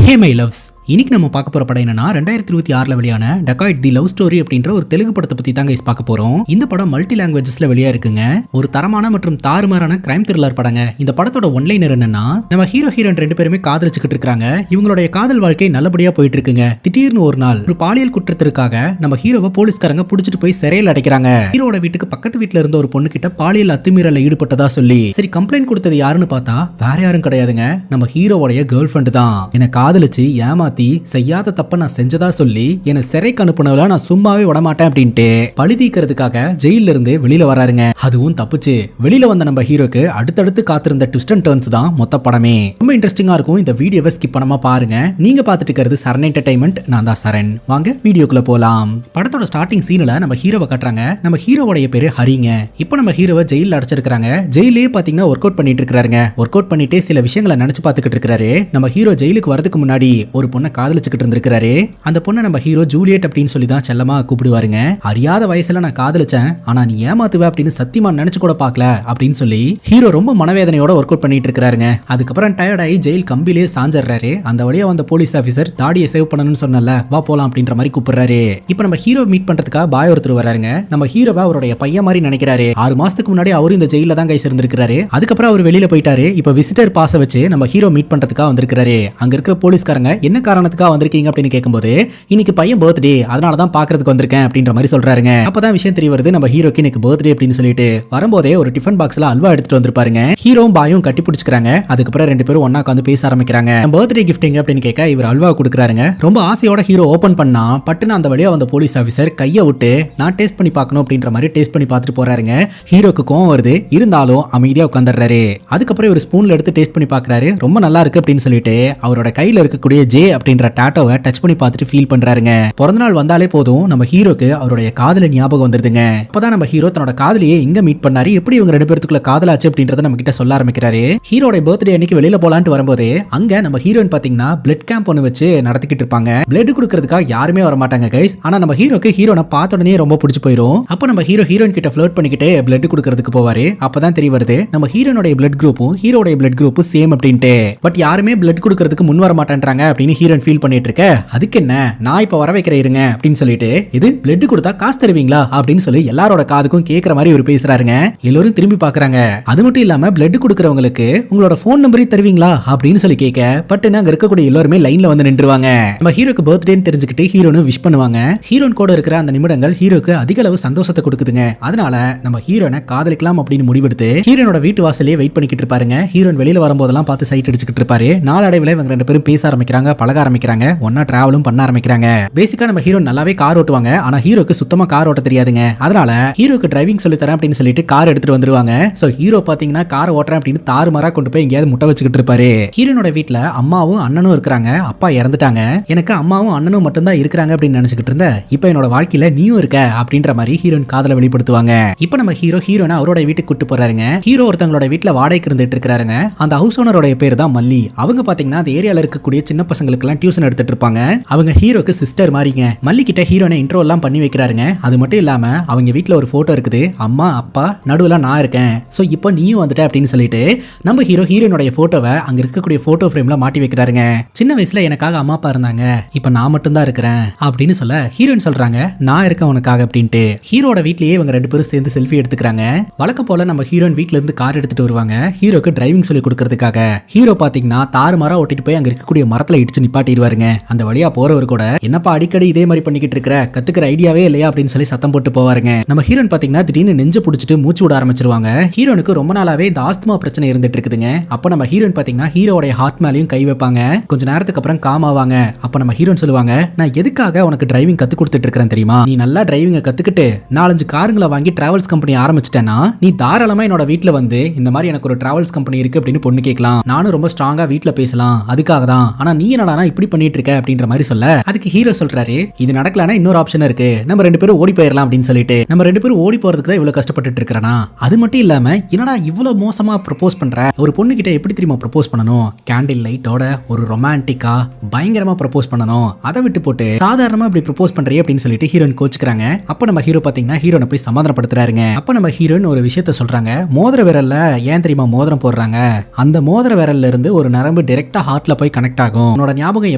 Hey my loves, இன்னைக்கு நம்ம பார்க்க போற படம் என்னன்னா 2026 வெளியான டெக்காய்ட் தி லவ் ஸ்டோரி அப்படின்ற ஒரு தெலுங்கு படத்தை பத்தி தாங்க பார்க்க போறோம். இந்த படம் மல்டி லாங்குவேஜஸ்ல வெளியா இருக்குங்க. ஒரு தரமான மற்றும் தாறுமாறான கிரைம் த்ரில்லர் படங்க. இந்த படத்தோட ஒன்லைனர் என்னன்னா, நம்ம ஹீரோ ஹீரோயின் ரெண்டு பேருமே காதலிச்சுக்கிட்டு இருக்காங்க. இவங்களுடைய காதல் வாழ்க்கை நல்லபடியா போயிட்டு இருக்குங்க. திடீர்னு ஒரு நாள் ஒரு பாலியல் குற்றத்திற்காக நம்ம ஹீரோவை போலீஸ்காரங்க புடிச்சிட்டு போய் சிறையில் அடைக்கிறாங்க. ஹீரோட வீட்டுக்கு பக்கத்து வீட்டுல இருந்த ஒரு பொண்ணு கிட்ட பாலியல் அத்துமீறல ஈடுபட்டதா சொல்லி சரி கம்ப்ளைண்ட் கொடுத்தது யாருன்னு பார்த்தா வேற யாரும் கிடையாதுங்க, நம்ம ஹீரோவோடைய கேர்ள் ஃப்ரெண்ட் தான். என்ன காதலிச்சு ஏமாத்தி செய்யாத தப்ப நான் செஞ்சதா சொல்லி என்ன சிறைக்கு அனுப்புனவள நான் சும்மாவே விடமாட்டேன் அப்படின்ட்டு பழி தீர்க்கிறதுக்காக ஜெயில இருந்து வெளியில வராருங்க. அதுவும் தப்புச்சு வெளியில வந்த நம்ம ஹீரோக்கு அடுத்தடுத்து காத்திருந்த ட்விஸ்ட் அண்ட் டர்ன்ஸ் தான் மொத்த படமே. ரொம்ப இன்ட்ரெஸ்டிங்கா இருக்கும். இந்த வீடியோவை ஸ்கிப் பண்ணாம பாருங்க. நீங்க பாத்துட்டு இருக்கிறது சரண் என்டர்டைன்மெண்ட். நான் தான் சரண். வாங்க வீடியோக்குள்ள போலாம். படத்தோட ஸ்டார்டிங் சீன்ல நம்ம ஹீரோவை காட்டுறாங்க. நம்ம ஹீரோவோட பேரு ஹரிங்க. இப்போ நம்ம ஹீரோவை ஜெயில அடைச்சிருக்காங்க. ஜெயிலே பாத்தீங்கன்னா ஒர்க் அவுட் பண்ணிட்டு இருக்காருங்க. ஒர்க் அவுட் பண்ணிட்டு சில விஷயங்களை நினைச்சு பாத்துக்கிட்டு இருக்காரு. நம்ம ஹீரோ ஜெயிலுக்கு வரதுக்கு முன்னாடி ஒரு பொண்ணை காதலிச்சுக்கிட்டு இருந்திருக்காரு. அந்த பொண்ணை நம்ம ஹீரோ ஜூலியட் அப்படின்னு சொல்லி தான் செல்லமா கூப்பிடுவாருங்க. அறியாத வயசுல நான் காதலிச்சேன், ஆனா நீ ஏமாத்துவ அப்படின்னு சத்தியமா நினைச்சு கூட பார்க்கல அப்படின்னு சொல்லி ஹீரோ ரொம்ப மனவேதனையோட ஒர்க் அவுட் பண்ணிட்டு இருக்காருங்க. அதுக்கப்புறம் டயர்ட் ஆகி ஜெயில் கம்பிலே சாஞ்சிடுறாரு. அந்த வழியா வந்த போலீஸ் ஆபீசர் தாடியை சேவ் பண்ணணும்னு சொன்னல, வா போலாம் அப்படின்ற மாதிரி கூப்பிடுறாரு. இப்போ நம்ம ஹீரோ மீட் பண்றதுக்காக பாய் ஒருத்தர் வராருங்க. நம்ம ஹீரோவை அவருடைய பையன் மாதிரி நினைக்கிறாரு. 6 மாசத்துக்கு முன்னாடி அவரு இந்த ஜெயில தான் கைஸ் இருந்திருக்காரு. அதுக்கப்புறம் அவர் வெளியில போயிட்டாரு. இப்போ விசிட்டர் பாஸ வச்சு நம்ம ஹீரோ மீட் பண்றதுக்காக வந்திருக்காரு. அங்க இருக்கிற போலீஸ்காரங்க என்ன காரணத்துக்காக வந்திருக்கீங்க அப்படின்னு கேட்கும்போது, இன்னைக்கு பையன் பர்த்டே, அதனால தான் பாக்குறதுக்கு வந்திருக்கேன் அப்படின்ற மாதிரி சொல்றாருங்க. அப்பதான் விஷயம் தெரிய வருது, நம்ம ஹீரோக்கு இன்னைக்கு பர்த்டே அப்படின்னு சொல்லிட்டு வரும்போதே ஒரு டிஃபன் பாக்ஸ்ல அல்வா எடுத்துட்டு வந்திருப்பாருங்க. ஹீரோவும் பாயும் கட்டி பிடிச்சிக்கிறாங்க. அதுக்கப்புறம் ரெண்டு பேரும் ஒண்ணா உட்காந்து பேச ஆரம்பிக்கிறாங்க. பர்த்டே கிஃப்டிங் அப்படின்னு கேட்க இவர் அல்வா கொடுக்குறாருங்க. ரொம்ப ஆசையோட ஹீரோ ஓபன் பண்ணா பட்டுன்னு அந்த வழியா வந்த போலீஸ் ஆபீசர் கையை விட்டு நான் டேஸ்ட் பண்ணி பார்க்கணும் அப்படின்ற மாதிரி டேஸ்ட் பண்ணி பார்த்துட்டு போறாருங்க. ஹீரோக்கு கோவம் வருது, இருந்தாலும் அமைதியா உட்காந்துடுறாரு. அதுக்கப்புறம் ஒரு ஸ்பூன்ல எடுத்து டேஸ்ட் பண்ணி பார்க்கறாரு. ரொம்ப நல்லா இருக்கு அப்படின்னு சொல்லிட்டு அவரோட கையில இருக்கக்கூடிய ஜே அப்படின்ற டாட்டோவை டச் பண்ணி பார்த்துட்டு ஃபீல் பண்றாருங்க. பிறந்த நாள் வந்தாலே போதும் நம்ம ஹீரோக்கு அவருடைய காதல ஞாபகம் வந்துருதுங்க. அப்பதான் நம்ம ஹீரோ தன்னோட காதலியை எங்க மீட் பண்ணாரு, எப்படி இவங்க ரெண்டு பேருக்குள்ள காதலாச்சு அப்படின்றத நம்ம கிட்ட சொல்ல ஆரம்பிக்கிறாரு. ஹீரோட பர்த்டே அன்னைக்கு வெளியில போலான்ட்டு வரும்போது அங்க நம்ம ஹீரோயின் பாத்தீங்கன்னா பிளட் கேம்ப் ஒன்னு வச்சு நடத்திக்கிட்டு இருப்பாங்க. பிளட் கொடுக்கறதுக்காக யாருமே வர மாட்டாங்க கைஸ். ஆனா நம்ம ஹீரோக்கு ஹீரோனை பார்த்த உடனே ரொம்ப பிடிச்சு போயிடும். அப்ப நம்ம ஹீரோயின் கிட்ட ஃப்ளர்ட் பண்ணிக்கிட்டே பிளட் கொடுக்கறதுக்கு போவாரு. அப்பதான் தெரிய வருது நம்ம ஹீரோனுடைய பிளட் குரூப்பும் ஹீரோடைய பிளட் குரூப்பும் சேம் அப்படின்ட்டு. பட் யாருமே பிளட் கொடுக்கறதுக்கு முன் வர மாட்டேன்றாங்க அப்படின்னு ஹீரோயின் ஃபீல் பண்ணிட்டு இருக்க, அதுக்கு என்ன நான் இப்ப வர வைக்கிறேன் இருங்க அப்படின்னு சொல்லிட்டு, இது பிளட் கொடுத்தா காசு தருவீங்களா அப்படின்னு சொல்லி எல்லாரோட காதுக்கும் கேட்கிற மாதிரி இவர் பேசுறாருங்க. எல்லாரும் திரும்பி பாக்குறாங்க. அது மட்டும் இல்லாம பிளட் கொடுக்கறவங்களுக்கு உங்களோட போன் நம்பரையும் தருவீங்களா அப்படின்னு சொல்லி கேட்க, பட் அங்க இருக்கக்கூடிய எல்லாருமே லைன்ல வந்து நின்றுவாங்க. நம்ம ஹீரோக்கு பர்த்டேன்னு தெரிஞ்சுக்கிட்டு ஹீரோனு விஷ் பண்ணுவாங்க. ஹீரோன் கூட இருக்கிற அந்த நிமிடங்கள் ஹீரோக்கு அதிக அளவு சந்தோஷத்தை கொடுக்குதுங்க. அதனால நம்ம ஹீரோனை காதலிக்கலாம் அப்படின்னு முடிவெடுத்து ஹீரோனோட வீட்டு வாசலே வெயிட் பண்ணிக்கிட்டு இருப்பாருங்க. ஹீரோன் வெளியில வரும்போதெல்லாம் பார்த்து சைட் அடிச்சுக்கிட்டு இருப்பாரு. நாளடைவில் இவங்க ரெண்டு பேரும் பேச ஆரம்பிக்கிறாங்க, பழக ஆரம்பிக்கிறாங்க, ஒன்னா டிராவலும் பண்ண ஆரம்பிக்கிறாங்க. பேசிக்கா நம்ம ஹீரோ நல்லாவே கார் ஓட்டுவாங்க. ஆனா ஹீரோக்கு சுத்தமா கார் ஓட்ட தெரியாதுங்க. அதனால ஹீரோக்கு டிரைவிங் சொல்லி தரேன் அப்படின்னு சொல்லிட்டு கார் எடுத்துட்டு வந்துருவாங்க. சோ ஹீரோ பாத்தீங்கன்னா கார் ஓட்டுறேன் அப்படின்னு தாறுமாறா கொண்டு போய் எங்கேயாவது முட்டை வச்சுக்கிட்டு இருப்பாரு. ஹீரோனோட வீட்டுல அம்மாவும் அண்ணனும் இருக்காங்க. அப்பா இறந்துட்டாங்க. எனக்கு அம்மாவும் அண்ணனும் மட்டும் தான் இருக்காங்க அப்படின்னு நினைச்சுக்கிட்டு இருந்த, இப்ப என்னோட வாழ்க்கையில நீயும் இருக்க அப்படின்ற மாதிரி ஹீரோயின் காதல வெளிப்படுத்துவாங்க. இப்ப நம்ம ஹீரோனை அவரோட வீட்டுக்கு கூட்டு போறாருங்க. ஹீரோ ஒருத்தவங்களோட வீட்டுல வாடகைக்கு இருந்துட்டு இருக்காருங்க. அந்த ஹவுஸ் ஓனரோட பேரு தான் மல்லி. அவங்க பாத்தீங்கன்னா அந்த ஏரியால இருக்கக்கூடிய சின்ன பசங்களுக்கு எல்லாம் டியூஷன் எடுத்துட்டு இருப்பாங்க. அவங்க ஹீரோக்கு சிஸ்டர் மாதிரிங்க. மல்லி கிட்ட ஹீரோனை இன்ட்ரோ எல்லாம் பண்ணி வைக்கிறாருங்க. அது மட்டும் இல்லாம அவங்க வீட்ல ஒரு போட்டோ இருக்குது. அம்மா அப்பா நடுவுல நான் இருக்கேன். சோ இப்போ நீயும் வந்துட்ட அப்படின்னு சொல்லிட்டு நம்ம ஹீரோனுடைய போட்டோவை அங்க இருக்கக்கூடிய போட்டோ ஃப்ரேம்ல மாட்டி வைக்கிறாருங்க. சின்ன வயசுல எனக்காக அம்மா அப்பா இருந்தாங்க, இப்போ நான் மட்டும் தான் இருக்கிறேன் அப்படின்னு சொல்ல ஹீரோயின் சொல்றாங்க நான் இருக்கேன் உனக்காக அப்படின்ட்டு. ஹீரோட வீட்லயே இவங்க ரெண்டு பேரும் சேர்ந்து செல்ஃபி எடுத்துக்கிறாங்க. வழக்கம் போல நம்ம ஹீரோயின் வீட்ல இருந்து கார் எடுத்துட்டு வருவாங்க ஹீரோக்கு டிரைவிங் சொல்லி கொடுக்கறதுக்காக. ஹீரோ பாத்தீங்கன்னா தாறுமாறா ஓட்டிட்டு போய் அங்க இருக்கக்கூடிய மரத்துல இடிச்சு நிப்பாட்டிடுவாருங்க. அந்த வழியா போறவர் கூட என்னப்பா அடிக்கடி இதே மாதிரி பண்ணிக்கிட்டு இருக்கிற, கத்துக்கிற ஐடியாவே இல்லையா அப்படின்னு சொல்லி சத்தம் போட்டு போவாருங்க. நம்ம ஹீரோன் பாத்தீங்கன்னா திடீர்னு நெஞ்சு புடிச்சிட்டு மூச்சு விட ஆரம்பிச்சிருவாங்க. ஹீரோனுக்கு ரொம்ப நாளாவே இந்த ஆஸ்துமா பிரச்சனை இருந்துட்டு இருக்குதுங்க. அப்ப நம்ம ஹீரோன் பாத்தீங்கன்னா ஹீரோடைய ஹார்ட் மேலயும் கை வைப்பாங்க. கொஞ்ச நேரத்துக்கு அப்புறம் காம் ஆவாங்க. அப்ப நம்ம ஹீரோன் சொல்லுவாங்க, நான் எதுக்காக உனக்கு டிரைவிங் கத்து கொடுத்துட்டு இருக்கிறேன் தெரியுமா, நீ நல்லா டிரைவிங்க கத்துக்கிட்டு 4-5 காருங்களை வாங்கி டிராவல்ஸ் கம்பெனி ஆரம்பிச்சிட்டேன்னா நீ தாராளமா என்னோட வீட்டுல வந்து இந்த மாதிரி எனக்கு ஒரு டிராவல்ஸ் கம்பெனி இருக்கு அப்படின்னு பொண்ணு கேட்கலாம். நானும் ரொம்ப ஸ்ட்ராங்கா வீட்டுல பேசலாம், அதுக்காக தான். ஆனா நீ என்னடா இப்படி பண்ணிட்டு இருக்க அப்படின்ற மாதிரி சொல்ல, அதுக்கு ஹீரோ சொல்றாரு, இது நடக்கலனா இன்னொரு ஆப்ஷன் இருக்கு, நம்ம ரெண்டு பேரும் ஓடி போயிடலாம் அப்படின்னு சொல்லிட்டு. நம்ம ரெண்டு பேரும் ஓடி போறதுக்கு தான் இவ்வளவு கஷ்டப்பட்டு இருக்கிறனா, அது மட்டும் இல்லாம என்னடா இவ்வளவு மோசமா ப்ரப்போஸ் பண்ற, ஒரு பொண்ணு கிட்ட எப்படி தெரியுமா ப்ரப்போஸ் பண்ணணும், கேண்டில் லைட்டோட ஒரு ரொமான்டிக்கா பயங்கரமா ப்ரப்போஸ் பண்ணணும், அதை விட்டு போட்டு சாதாரணமா இப்படி ப்ரப்போஸ் பண்றீ அப்படின்னு சொல்லிட்டு ஹீரோயின் கோச்சுக்கிறாங்க. அப்ப நம்ம ஹீரோ பாத்தீங்கன்னா ஹீரோனை போய் சமாதானப்படுத்துறாருங்க. அப்ப நம்ம ஹீரோயின் ஒரு விஷயத்த சொல்றாங்க, மோதிர விரல்ல ஏன் தெரியுமா மோதிரம் போடுறாங்க, அந்த மோதிர விரல்ல இருந்து ஒரு நரம்பு டைரக்டா ஹார்ட்ல போய் கனெக்ட் ஆகும், உன்னோட ஞாபகம் ஞாபகம்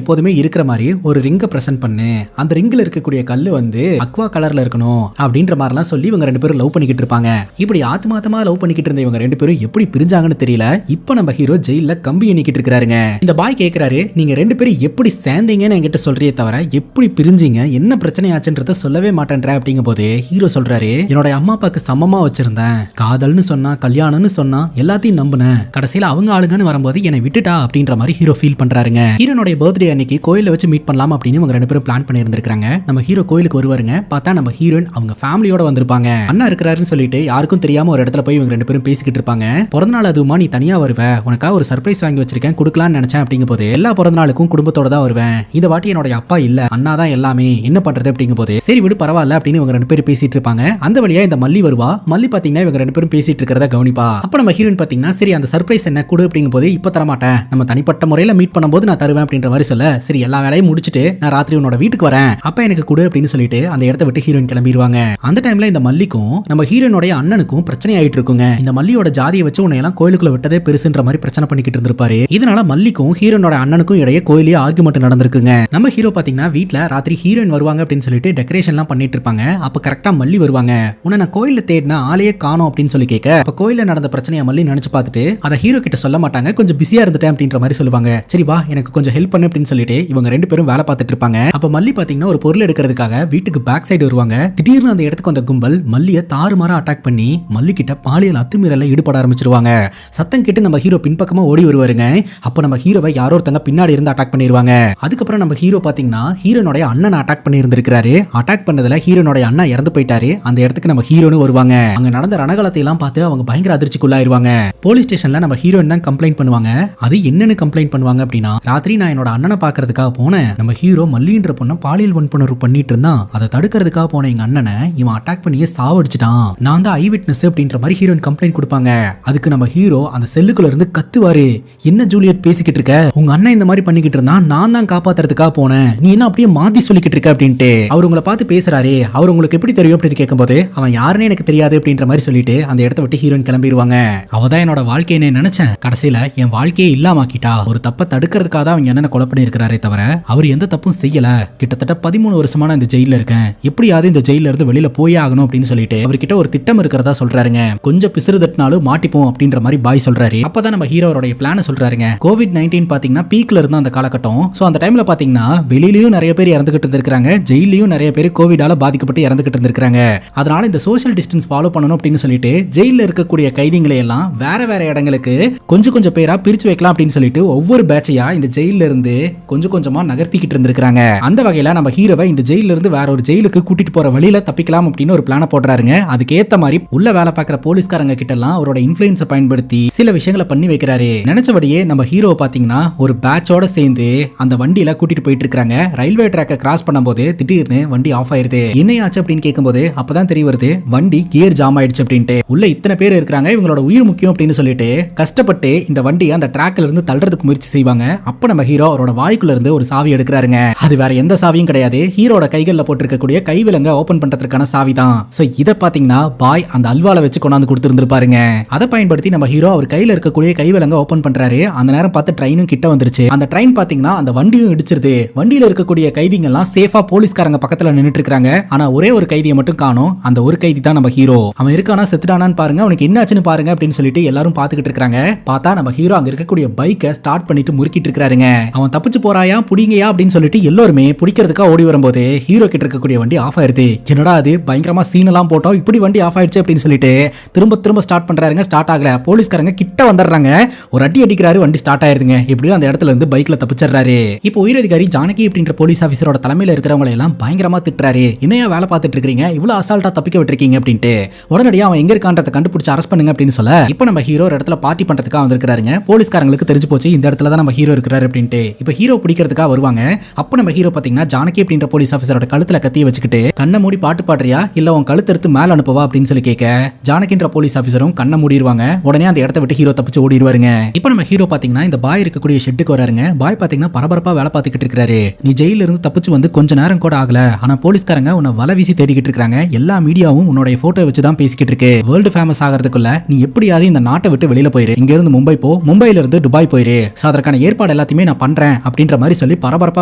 எப்போதுமே இருக்கிற மாதிரி ஒரு ரிங்கை பிரசன்ட் பண்ணு, அந்த ரிங்கில் இருக்கக்கூடிய கல்லு வந்து அக்வா கலர்ல இருக்கணும் அப்படின்ற மாதிரிலாம் சொல்லி இவங்க ரெண்டு பேரும் லவ் பண்ணிக்கிட்டு இருப்பாங்க. இப்படி ஆத்மாத்தமா லவ் பண்ணிக்கிட்டு இருந்த இவங்க ரெண்டு பேரும் எப்படி பிரிஞ்சாங்கன்னு தெரியல. இப்போ நம்ம ஹீரோ ஜெயில கம்பி எண்ணிக்கிட்டு இருக்காருங்க. இந்த பாய் கேட்கிறாரு, நீங்க ரெண்டு பேரும் எப்படி சேர்ந்தீங்கன்னு என்கிட்ட சொல்றியே தவிர எப்படி பிரிஞ்சீங்க, என்ன பிரச்சனை ஆச்சுன்றத சொல்லவே மாட்டேன்ற அப்படிங்கும் போது ஹீரோ சொல்றாரு, என்னோட அம்மா அப்பாக்கு சமமா வச்சிருந்தேன், காதல்னு சொன்னா கல்யாணம்னு சொன்னா எல்லாத்தையும் நம்பினேன், கடைசியில அவங்க ஆளுங்கன்னு வரும்போது என்னை விட்டுட்டா அப்படின்ற மாதிரி ஹீரோ ஃபீல் பண்றாருங்க. ஹீரோனுடைய பர்த்டே அன்னைக்கு கோயில வச்சு மீட் பண்ணலாம் அப்படின்னு இவங்க ரெண்டு பேரும் பிளான் பண்ணி இருந்திருக்காங்க. நம்ம ஹீரோ கோயிலுக்கு வருவாருங்க. பார்த்தா நம்ம ஹீரோயின் அவங்க ஃபேமிலியோட வந்திருப்பாங்க. அண்ணா இருக்கிறாருன்னு சொல்லிட்டு யாருக்கும் தெரியாம ஒரு இடத்துல போய் இவங்க ரெண்டு பேரும் பேசிக்கிட்டு இருப்பாங்க. பிறந்த நாள் அதுவுமா நீ தனியா வருவ, உனக்காக ஒரு சர்ப்ரைஸ் வாங்கி வச்சிருக்கேன் கொடுக்கலாம்னு நினைச்சேன் அப்படிங்கும் போது எல்லா பிறந்த நாளுக்கும் குடும்பத்தோட தான் வருவேன், இந்த வாட்டி என்னோட அப்பா இல்ல அண்ணா தான் எல்லாமே, என்ன பண்றது அப்படிங்கும் போது சரி விடு பரவாயில்ல அப்படின்னு இவங்க ரெண்டு பேரும் பேசிட்டு இருப்பாங்க. அந்த வழியா இந்த மல்லி வருவா. மல்லி பாத்தீங்கன்னா இவங்க ரெண்டு பேரும் பேசிட்டு இருக்கிறத கவனிப்பா. அப்ப நம்ம ஹீரோயின் பாத்தீங்கன்னா சரி அந்த சர்ப்ரைஸ் என்ன கொடு அப்படிங்கும் போது இப்ப தரமாட்டேன், நம்ம தனிப்பட்ட முறையில மீட் பண்ணும்போது நான் தருவேன் அப்படின்ற மாதிரி சொல்ல, சரி எல்லா வேலையும் முடிச்சுட்டு நான் ராத்திரி உன்னோட வீட்டுக்கு வரேன், அப்ப எனக்கு கொடு அப்படின்னு சொல்லிட்டு அந்த இடத்த விட்டு ஹீரோயின் கிளம்பிடுவாங்க. அந்த டைம்ல இந்த மல்லிக்கும் நம்ம ஹீரோனுடைய அண்ணனுக்கும் பிரச்சனை ஆயிட்டு இருக்குங்க. இந்த மல்லியோட ஜாதியை வச்சு உன்னை எல்லாம் கோயிலுக்குள்ள விட்டதே பெருசுன்ற மாதிரி பிரச்சனை பண்ணிக்கிட்டு இருந்திருப்பாரு. இதனால மல்லிக்கும் ஹீரோனோட அண்ணனுக்கும் இடையே கோயிலே ஆர்குமெண்ட் நடந்திருக்குங்க. நம்ம ஹீரோ பாத்தீங்கன்னா வீட்ல ராத்திரி ஹீரோயின் வருவாங்க அப்படின்னு சொல்லிட்டு டெக்கரேஷன் எல்லாம் பண்ணிட்டு இருப்பாங்க. அப்ப கரெக்டா மல்லி வருவாங்க. உன்னை நான் கோயில தேடினா ஆளையே காணோம் அப்படின்னு சொல்லி கேட்க, அப்ப கோயில நடந்த பிரச்சனையை மல்லி நினைச்சு பார்த்துட்டு அதை ஹீரோ கிட்ட சொல்ல மாட்டாங்க, கொஞ்சம் பிஸியா இருந்துட்டேன் அப்படின்ற மாதிரி சொல்லுவாங்க. சரி வா எனக்கு கொஞ்சம் ஹெல்ப் பண்ணு அப்படின்னு சொல்லிட்டு இவங்க ரெண்டு பேரும் வேலை பார்த்துட்டு இருப்பாங்க. அப்ப மல்லி பாத்தீங்கன்னா ஒரு பொருள் எடுக்கிறதுக்காக வீட்டுக்கு பேக் சைடு வருவாங்க. திடீர்னு அந்த இடத்துக்கு வந்த கும்பல் மல்லியை தாறுமாறா அட்டாக் பண்ணி மல்லி கிட்ட பாலியல் அத்துமீறல ஈடுபட ஆரம்பிச்சிருவாங்க. சத்தம் கேட்டு நம்ம ஹீரோ பின்பக்கமா ஓடி வருவாருங்க. அப்ப நம்ம ஹீரோவை யாரோ ஒருத்தங்க பின்னாடி இருந்து அட்டாக் பண்ணிடுவாங்க. அதுக்கப்புறம் நம்ம ஹீரோ பாத்தீங்கன்னா ஹீரோனுடைய அண்ணனை அட்டாக் பண்ணி இருந்திருக்காரு. அட்டாக் பண்ணதுல ஹீரோனுடைய அண்ணா இறந்து போயிட்டாரு. அந்த இடத்துக்கு நம்ம ஹீரோனு வருவாங்க. அங்க நடந்த ரணகலத்தை எல்லாம் பார்த்து அவங்க பயங்கர அதிர்ச்சிக்குள்ளாயிருவாங்க. போலீஸ் ஸ்டேஷன்ல நம்ம ஹீரோயின் தான் கம்ப்ளைண்ட் பண்ணுவாங்க. அது என்னன்னு கம்ப்ளைண்ட் பண்ணுவாங்க அப்படின்னா, ராத்திரி நான் என்னோட அண்ணனை பாக்குறதுக்காக போனேன், நம்ம ஹீரோ மல்லின்ற பொண்ணை பாலியல் வன்புணர்வு பண்ணிட்டு இருந்தான், அதை தடுக்கிறதுக்காக போன எங்க அண்ணனை இவன் அட்டாக் பண்ணியே சாவடிச்சிட்டான், நான் தான் ஐ விட்னஸ் அப்படின்ற மாதிரி ஹீரோயின் கம்ப்ளைண்ட் கொடுப்பாங்க. அதுக்கு நம்ம ஹீரோ அந்த செல்லுக்குள்ள இருந்து கத்துவாரு, என்ன ஜூலியட் பேசிக்கிட்டு இருக்க, உங்க அண்ணன் இந்த மாதிரி பண்ணிக்கிட்டு இருந்தான், நான் தான் காப்பாத்துறதுக்காக போனேன், நீ என்ன அப்படியே மாத்தி சொல்லிக்கிட்டு இருக்க அப்படின்ட்டு அவர் உங்களை பார்த்து பேசுறாரு, அவர் உங்களுக்கு எப்படி தெரியும் அப்படின்னு கேட்கும்போது அவன் யாருன்னு எனக்கு தெரியாது அப்படின்ற மாதிரி சொல்லிட்டு அந்த இடத்த விட்டு ஹீரோயின் கிளம்பிடுவாங்க. அவதான் என்னோட வாழ்க்கையை நினைச்சேன், கடைசியில என் வாழ்க்கையே இல்லாமக்கிட்டா, ஒரு தப்பை தடுக்கிறதுக்காக தான் அவங்க என்ன கொலை பண்ணி இருக்கிறாரே தவிர அவர் எந்த தப்பும் செய்யல, கிட்டத்தட்ட 13 வருஷமா நான் இந்த ஜெயில இருக்கேன், எப்படியாவது இந்த ஜெயில இருந்து வெளியில போயே ஆகணும் அப்படின்னு சொல்லிட்டு அவர்கிட்ட ஒரு திட்டம் இருக்கிறதா சொல்றாருங்க. கொஞ்சம் பிசுறு தட்டினாலும் மாட்டிப்போம் அப்படின்ற மாதிரி பாய் சொல்றாரு. அப்பதான் நம்ம ஹீரோவோட பிளான சொல்றாருங்க. கோவிட்-19 பாத்தீங்கன்னா பீக்ல இருந்த அந்த காலகட்டம். சோ அந்த டைம்ல பாத்தீங்கன்னா வெளியிலயும் நிறைய பேர் இறந்துகிட்டு இருந்திருக்காங்க, ஜெயிலையும் நிறைய பேர் கோவிடால பாதிக்கப்பட்டு இறந்துகிட்டு இருந்திருக்காங்க. அதனால இந்த சோஷியல் டிஸ்டன்ஸ் ஃபாலோ பண்ணணும் அப்படின்னு சொல்லிட்டு ஜெயில இருக்கக்கூடிய கைதிகளை எல்லாம் வேற வேற இடங்களுக்கு கொஞ்சம் கொஞ்சம் பேரா பிரிச்சு வைக்கலாம் அப்படின்னு சொல்லிட்டு ஒவ்வொரு பேட்சையா இந்த ஜெயில இருந்து கொஞ்சம் கொஞ்சமா நகர்த்திக்கிட்டு இருந்திருக்காங்க. அந்த வகையில நம்ம ஹீரோவை இந்த ஜெயில இருந்து வேற ஒரு ஜெயிலுக்கு கூட்டிட்டு போற வழியில தப்பிக்கலாம் அப்படின்னு ஒரு பிளான போடுறாருங்க. அதுக்கு ஏத்த மாதிரி உள்ள வேலை பார்க்குற போலீஸ்காரங்க கிட்ட எல்லாம் அவரோட இன்ஃப்ளூயன்ஸை பயன்படுத்தி சில விஷயங்களை பண்ணி வைக்கிறாரு. நினைச்சபடியே நம்ம ஹீரோ பாத்தீங்கன்னா ஒரு பேட்சோட சேர்ந்து அந்த வண்டியில கூட்டிட்டு போயிட்டு இருக்காங்க. ரயில்வே ட்ராக்கை கிராஸ் பண்ணும்போது திடீர்னு வண்டி ஆஃப் ஆயிருது. என்ன ஆச்சு அப்படின்னு கேட்கும்போது அப்பதான் தெரிய வருது வண்டி கியர் ஜாம் ஆயிடுச்சு அப்படின்ட்டு. உள்ள இத்தனை பேர் இருக்காங்க, இவங்களோட உயிர் முக்கியம் அப்படின்னு சொல்லிட்டு கஷ்டப்பட்டு இந்த வண்டியை அந்த ட்ராக்ல இருந்து தள்ளுறதுக்கு முயற்சி செய்வாங்க. அப்ப நம்ம ஹீரோ அவரோட வாய்க்குள்ள இருந்து ஒரு சாவி எடுக்கிறாருங்க. அது வேற எந்த சாவியும் கிடையாது, ஹீரோட கைகள்ல போட்டிருக்கக்கூடிய கைவிலங்க ஓபன் பண்றதுக்கான சாவி தான். சோ இத பாத்தீங்கன்னா பாய் அந்த அல்வால வச்சு கொண்டாந்து கொடுத்திருந்திருப்பாருங்க. அதை பயன்படுத்தி நம்ம ஹீரோ அவர் கையில இருக்கக்கூடிய கைவிலங்க ஓபன் பண்றாரு. அந்த நேரம் பார்த்து ட்ரெயினும் கிட்ட வந்துருச்சு. அந்த ட்ரெயின் பாத்தீங்கன்னா அந்த வண்டியும் இடிச்சிருது. வண்டியில இருக்கக்கூடிய கைதிங்க எல்லாம் சேஃபா போலீஸ்காரங்க பக்கத்துல நின்னுட்டு இருக்காங்க. ஆனா ஒரே ஒரு கைதியை மட்டும் காணோம். அந்த ஒரு கைதி தான் நம்ம ஹீரோ. அவன் இருக்கானா செத்துட்டானான்னு பாருங்க, அவனுக்கு என்ன ஆச்சுன்னு பாருங்க அப்படின்னு சொல்லிட்டு எல்லாரும் பாத்துக்கிட்டு இருக்காங்க. பார்த்தா நம்ம ஹீரோ அங்க இருக்கக்கூடிய பைக்கை ஸ்டார்ட் பண்ணிட்டு முறுக்கிட்டு இருக்காருங்க. அவன் தப்பிச்சு போறாயா புடிங்கயா அப்படின்னு சொல்லிட்டு எல்லாருமே பிடிக்கிறதுக்காக ஓடி வரும்போது ஹீரோ கிட்ட இருக்கக்கூடிய வண்டி ஆஃப் ஆயிருது. என்னடா அது பயங்கரமா சீன் எல்லாம் போட்டோம், இப்படி வண்டி ஆஃப் ஆயிடுச்சு அப்படின்னு சொல்லிட்டு திரும்ப திரும்ப ஸ்டார்ட் பண்றாருங்க. ஸ்டார்ட் ஆகல. போலீஸ்காரங்க கிட்ட வந்துடுறாங்க. ஒரு அடி அடிக்கிறாரு, வண்டி ஸ்டார்ட் ஆயிருதுங்க. எப்படியும் அந்த இடத்துல இருந்து பைக்ல தப்பிச்சிடுறாரு. இப்போ உயரதிகாரி ஜானகி அப்படின்ற போலீஸ் ஆபீசரோட தலைமையில இருக்கிறவங்க எல்லாம் பயங்கரமா திட்டுறாரு. என்னையா வேலை பார்த்துட்டு இருக்கீங்க, இவ்வளவு அசால்ட்டா தப்பிக்க விட்டுருக்கீங்க அப்படின்ட்டு. உடனடியா அவன் எங்க இருக்கான்றத கண்டுபிடிச்சு அரெஸ்ட் பண்ணுங்க அப்படின்னு சொல்ல, இப்போ நம்ம ஹீரோ ஒரு இடத்துல பார்ட்டி பண்றதுக்காக வந்திருக்காருங்க. போலீஸ்காரங்களுக்கு தெரிஞ்சு போச்சு இந்த இடத்துல தான் நம்ம ஹீரோ இருக்கிறாரு அப்படின்ட்டு. இப்போ ஹீரோ பிடிக்கிறதுக்காக வருவாங்க. அப்ப நம்ம ஹீரோ பாத்தீங்கன்னா ஜானகி அப்படின்ற போலீஸ் ஆபீசரோட கழுத்துல கத்திய வச்சுக்கிட்டு கண்ணை மூடி பாட்டு பாடுறியா இல்ல உன் கழுத்து எடுத்து மேல அனுப்புவா அப்படின்னு சொல்லி கேட்க, ஜானகின்ற போலீஸ் ஆபீசரும் கண்ணை மூடிடுவாங்க. உடனே அந்த இடத்த விட்டு ஹீரோ தப்பிச்சு ஓடிடுவாருங்க. இப்போ நம்ம ஹீரோ பாத்தீங்கன்னா இந்த பாய் இருக்கக்கூடிய ஷெட்டுக்கு வராருங்க. பாய் பாத்தீங்கன்னா பரபரப்பா வேலை பார்த்துக்கிட்டு இருக்காரு. நீ ஜெயில இருந்து தப்பிச்சு வந்து கொஞ்ச நேரம் கூட ஆகல, ஆனா போலீஸ்காரங்க உன்னை வலை வீசி தேடிக்கிட்டு இருக்காங்க. எல்லா மீடியாவும் உன்னோட போட்டோ வச்சு தான் பேசிக்கிட்டு இருக்கு. வேர்ல்டு ஃபேமஸ் ஆகிறதுக்குள்ள நீ எப்படியாவது இந்த நாட்டை விட்டு வெளியில போயிரு. இங்க இருந்து மும்பை போ, மும்பையில இருந்து துபாய் போயிரு. அதற்கான ஏற்பாடு எல்லாத்தையுமே நான் பண்றேன் போறேன் அப்படின்ற மாதிரி சொல்லி பரபரப்பா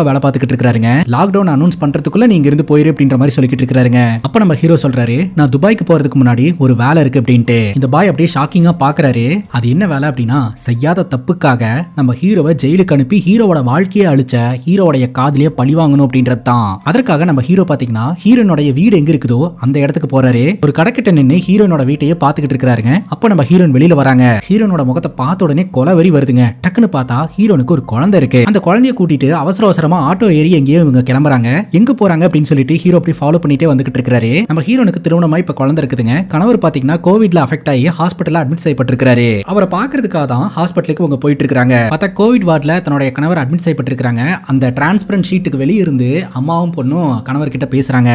வேலை பார்த்துக்கிட்டு இருக்காருங்க. லாக்டவுன் அனௌன்ஸ் பண்றதுக்குள்ள நீங்க இருந்து போயிரு அப்படின்ற மாதிரி சொல்லிக்கிட்டு இருக்காருங்க. அப்ப நம்ம ஹீரோ சொல்றாரு, நான் துபாய்க்கு போறதுக்கு முன்னாடி ஒரு வேலை இருக்கு அப்படின்ட்டு. இந்த பாய் அப்படியே ஷாக்கிங்கா பாக்குறாரு. அது என்ன வேலை அப்படின்னா, செய்யாத தப்புக்காக நம்ம ஹீரோவை ஜெயிலுக்கு அனுப்பி ஹீரோவோட வாழ்க்கையை அழிச்ச ஹீரோடைய காதலிய பழி வாங்கணும் அப்படின்றது தான். அதற்காக நம்ம ஹீரோ பாத்தீங்கன்னா ஹீரோனுடைய வீடு எங்க இருக்குதோ அந்த இடத்துக்கு போறாரு. ஒரு கடைக்கிட்ட நின்று ஹீரோனோட வீட்டையே பாத்துக்கிட்டு இருக்காருங்க. அப்ப நம்ம ஹீரோன் வெளியில வராங்க. ஹீரோனோட முகத்தை பார்த்த உடனே கொலவெறி வருதுங்க. டக்குன்னு பார்த்தா ஹீரோனுக்கு ஒரு குழந்தை இருக்கு. அந்த குழந்தைய கூட்டிட்டு அவசர அவசரமா ஆட்டோ ஏறி எங்கேயோ இவங்க கிளம்புறாங்க. எங்க போறாங்க அப்படின்னு சொல்லிட்டு ஹீரோ அப்படி ஃபாலோ பண்ணிட்டே வந்துகிட்டு இருக்காரு. நம்ம ஹீரோனுக்கு திருமணமா இப்ப குழந்தை இருக்குதுங்க. கணவர் பாத்தீங்கன்னா கோவிட்ல அஃபெக்ட் ஆகி ஹாஸ்பிட்டல்ல அட்மிட் செய்யப்பட்டிருக்காரு. அவரை பாக்குறதுக்காக தான் ஹாஸ்பிட்டலுக்கு அவங்க போயிட்டு இருக்காங்க. பார்த்தா கோவிட் வார்டுல தன்னுடைய கணவர் அட்மிட் செய்யப்பட்டிருக்காங்க. அந்த டிரான்ஸ்பரண்ட் ஷீட்டுக்கு வெளியே இருந்து அம்மாவும் பொண்ணும் கணவர் கிட்ட பேசுறாங்க.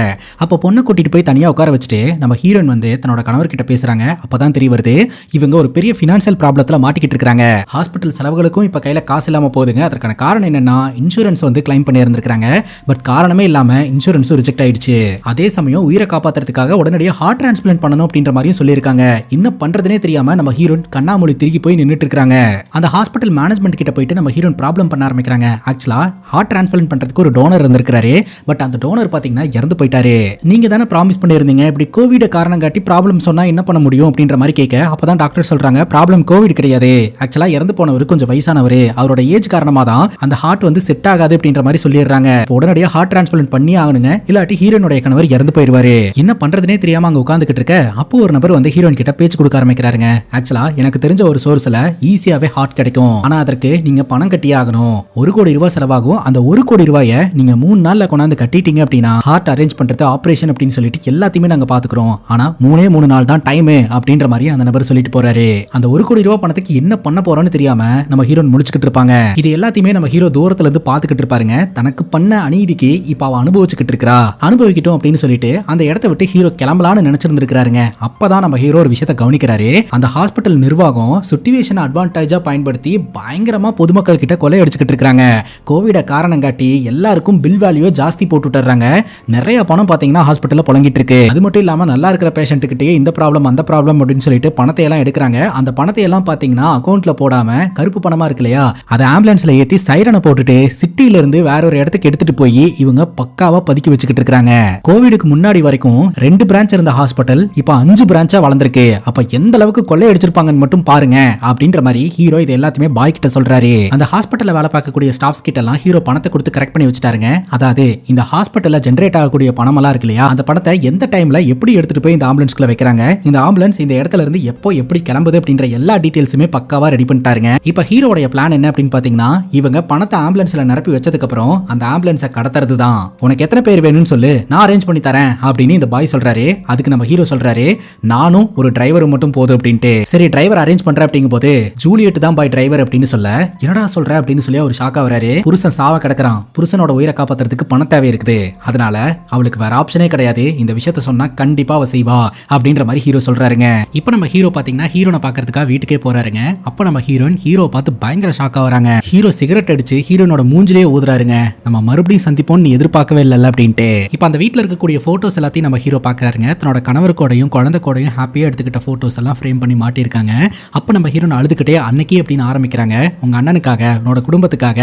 அப்ப பொண்ணை கூட்டிட்டு போய் தனியா உட்கார வச்சுட்டு நம்ம ஹீரோன் வந்து தன்னோட கணவர் கிட்ட பேசுறாங்க. அப்பதான் தெரிய வருது இவங்க ஒரு பெரிய பினான்சியல் ப்ராப்ளத்துல மாட்டிக்கிட்டு இருக்காங்க. ஹாஸ்பிட்டல் செலவுகளுக்கும் இப்ப கையில காசு இல்லாம போகுதுங்க. அதற்கான காரணம் என்னன்னா இன்சூரன்ஸ் வந்து கிளைம் பண்ணி இருந்திருக்காங்க. பட் காரணமே இல்லாம இன்சூரன்ஸ் ரிஜெக்ட் ஆயிடுச்சு. அதே சமயம் உயிரை காப்பாத்துறதுக்காக உடனடியாக ஹார்ட் டிரான்ஸ்பிளான்ட் பண்ணணும் அப்படின்ற மாதிரியும் சொல்லியிருக்காங்க. என்ன பண்றதுனே தெரியாம நம்ம ஹீரோன் கண்ணாமூலி திரும்பி போய் நின்னுட்டு இருக்காங்க. அந்த ஹாஸ்பிட்டல் மேனேஜ்மெண்ட் கிட்ட போயிட்டு நம்ம ஹீரோன் ப்ராப்ளம் பண்ண ஆரம்பிக்கிறாங்க. ஆக்சுவலா ஹார்ட் டிரான்ஸ்பிளான்ட் பண்றதுக்கு ஒரு டோனர் இருந்திருக்காரு. பட் அந்த டோனர் பாத்தீங்கன்னா இறந்து போயிட்டாரு. நீங்க தானே ப்ராமிஸ் பண்ணியிருந்தீங்க, இப்படி கோவிட் காரணம் காட்டி ப்ராப்ளம் சொன்னா என்ன பண்ண முடியும் அப்படின்ற மாதிரி கேட்க அப்பதான் டாக்டர் சொல்றாங்க ப்ராப்ளம் கோவிட் கிடையாது. ஆக்சுவலா இறந்து போனவர் கொஞ்சம் வயசானவர். அவரோட ஏஜ் காரணமா தான் அந்த ஹார்ட் வந்து செட் ஆகாது அப்படின்ற மாதிரி சொல்லிடுறாங்க. உடனடியாக ஹார்ட் டிரான்ஸ்பிளான்ட் பண்ணி ஆகணுங்க, இல்லாட்டி ஹீரோனுடைய கணவர் இறந்து போயிருவாரு. என்ன பண்றதுனே தெரியாம அங்க உட்கார்ந்துகிட்டு இருக்க அப்போ ஒரு நபர் வந்து ஹீரோயின் கிட்ட பேச்சு கொடுக்க ஆரம்பிக்கிறாருங்க. ஆக்சுவலா எனக்கு தெரிஞ்ச ஒரு சோர்ஸ்ல ஈஸியாவே ஹார்ட் கிடைக்கும். ஆனா அதற்கு நீங்க பணம் கட்டியே ஆகணும். 1 கோடி ரூபாய் செலவாகும். அந்த 1 கோடி ரூபாயை நீங்க 3 நாள்ல கொண்டாந்து கட்டிட்டீங்க அப்படின்னா ஹார்ட் அரேஞ்ச் பண்றது ஆபரேஷன் அப்படின்னு சொல்லிட்டு எல்லாத்தையுமே நாங்க பாத்துக்கிறோம். ஆனா 3 நாள் தான் டைம் அப்படின்ற மாதிரி அந்த நபர் சொல்லிட்டு போறாரு. அந்த 1 கோடி ரூபாய் பணத்துக்கு என்ன பண்ண போறோம்னு தெரியாம நம்ம ஹீரோன் முடிச்சுக்கிட்டு இருப்பாங்க. இது எல்லாத்தையுமே நம்ம ஹீரோ தூரத்துல இருந்து பாத்துக்கிட்டு இருப்பாருங்க. தனக்கு பண்ண அநீதிக்கு இப்ப அவ அனுபவிச்சுக்கிட்டு இருக்கா, அனுபவிக்கட்டும் அப்படின்னு சொல்லிட்டு அந்த இடத்தை விட்டு ஹீரோ கிளம்பலான்னு நினைச்சிருந்திருக்காருங்க. அப்பதான் நம்ம ஹீரோ ஒரு விஷயத்தை கவனிக்கிறாரு. அந்த ஹாஸ்பிட்டல் நிர்வாகம் சிச்சுவேஷன் அட்வான்டேஜா பயன்படுத்தி பயங்கரமா பொதுமக்கள் கிட்ட கொலை அடிச்சுக்கிட்டு இருக்காங்க. கோவிட காரணம் காட்டி எல்லாருக்கும் பில் வேல்யூ ஜாஸ்தி போட்டு விட்டுறாங்க. நிறைய பணம் பாத்தீங்கன்னா ஹாஸ்பிட்டல்ல புழங்கிட்டு இருக்கு. அது மட்டும் இல்லாம நல்லா இருக்கிற பேஷண்ட் கிட்டே இந்த ப்ராப்ளம் அந்த ப்ராப்ளம் அப்படின்னு சொல்லிட்டு பணத்தை எல்லாம் எடுக்கிறாங்க. அந்த பணத்தை எல்லாம் பாத்தீங்கன்னா அக்கௌண்ட்ல போடாம கருப்பு பணமா இருக்கு இல்லையா, அதை ஆம்புலன்ஸ்ல ஏத்தி சைரனை போட்டுட்டு சிட்டில இருந்து வேற ஒரு இடத்துக்கு எடுத்துட்டு போய் இவங்க பக்காவா பதுக்கி வச்சுக்கிட்டு இருக்காங்க. கோவிடுக்கு முன்னாடி வரைக்கும் 2 பிரான்ச் இருந்த ஹாஸ்பிட்டல் இப்ப 5 பிரான்ச்சா வளர்ந்திருக்கு. அப்ப எந்த அளவுக்கு கொள்ளை அடிச்சிருப்பாங்கன்னு மட்டும் பாருங்க அப்படின்ற மாதிரி ஹீரோ இது எல்லாத்தையுமே பாய் கிட்ட சொல்றாரு. அந்த ஹாஸ்பிட்டல்ல வேலை பார்க்கக்கூடிய ஸ்டாஃப்ஸ் கிட்ட எல்லாம் ஹீரோ பணத்தை கொடுத்து கரெக்ட் பண்ணி வச்சுட்டாருங்க. அதாவது இந்த ஹாஸ்பிட்டல்ல ஜெனரேட் ஆகக்கூடிய பணம் எல்லாம் இருக்கு இல்லையா, அந்த பணத்தை எந்த டைம்ல எப்படி எடுத்துட்டு போய் இந்த ஆம்புலன்ஸ்க்குள்ள வைக்கிறாங்க, இந்த ஆம்புலன்ஸ் இந்த இடத்துல இருந்து எப்போ எப்படி கிளம்புது அப்படின்ற எல்லா டீடைல்ஸுமே பக்காவா ரெடி பண்ணிட்டாருங்க. இப்ப ஹீரோடைய பிளான் என்ன அப்படின்னு பாத்தீங்கன்னா, இவங்க பணத்தை ஆம்புலன்ஸ்ல நிரப்பி வச்சதுக்கு அப்புறம் அந்த ஆம்புலன்ஸை கடத்துறது தான். உனக்கு எத்தனை பேர் வேணும்னு சொல்லு, நான் அரேஞ்ச் பண்ணி தரேன் அப்படின்னு இந்த பாய் சொல்றாரு. அதுக்கு நம்ம ஹீரோ சொல்றாரு, நானும் ஒரு டிரைவர் மட்டும் போதும் அப்படின்ட்டு. சரி டிரைவர் அரேஞ்ச் பண்ற அப்படிங்கும் போது ஜூலியட் தான் பாய் டிரைவர் அப்படின்னு சொல்ல, என்னடா சொல்ற அப்படின்னு சொல்லி ஒரு ஷாக்கா வராரு. புருஷன் சாவ கிடக்குறான், புருஷனோட உயிரை காப்பாத்துறதுக்கு பண தேவை இருக்குது, அதனால அவளுக்கு வேற ஆப்ஷனே கிடையாது, இந்த விஷயத்த சொன்னா கண்டிப்பா அவ செய்வா அப்படின்ற மாதிரி ஹீரோ சொல்றாருங்க. இப்போ நம்ம ஹீரோ பாத்தீங்கன்னா ஹீரோனை பாக்குறதுக்காக வீட்டுக்கே போறாருங்க. அப்ப நம்ம ஹீரோ பார்த்து பயங்கர ஷாக்கா வராங்க. ஹீரோ சிகரெட் அடிச்சு ஹீரோனோட மூஞ்சிலேயே ஊதுறாருங்க. நம்ம மறுபடியும் சந்திப்போம் நீ எதிர்பார்க்கவே இல்ல அப்படின்ட்டு. இப்போ அந்த வீட்டுல இருக்கக்கூடிய போட்டோஸ் எல்லாத்தையும் நம்ம ஹீரோ பாக்குறாருங்க. தன்னோட கணவருக்கோடையும் குழந்தை கூடயும் ஹாப்பியா எடுத்துக்கிட்ட போட்டோஸ் எல்லாம் ஃப்ரேம் பண்ணி மாட்டிருக்காங்க. அப்ப நம்ம ஹீரோன் அழுதுகிட்டே அன்னைக்கு அப்படின்னு ஆரம்பிக்கிறாங்க. உங்க அண்ணனுக்காக உன்னோட குடும்பத்துக்காக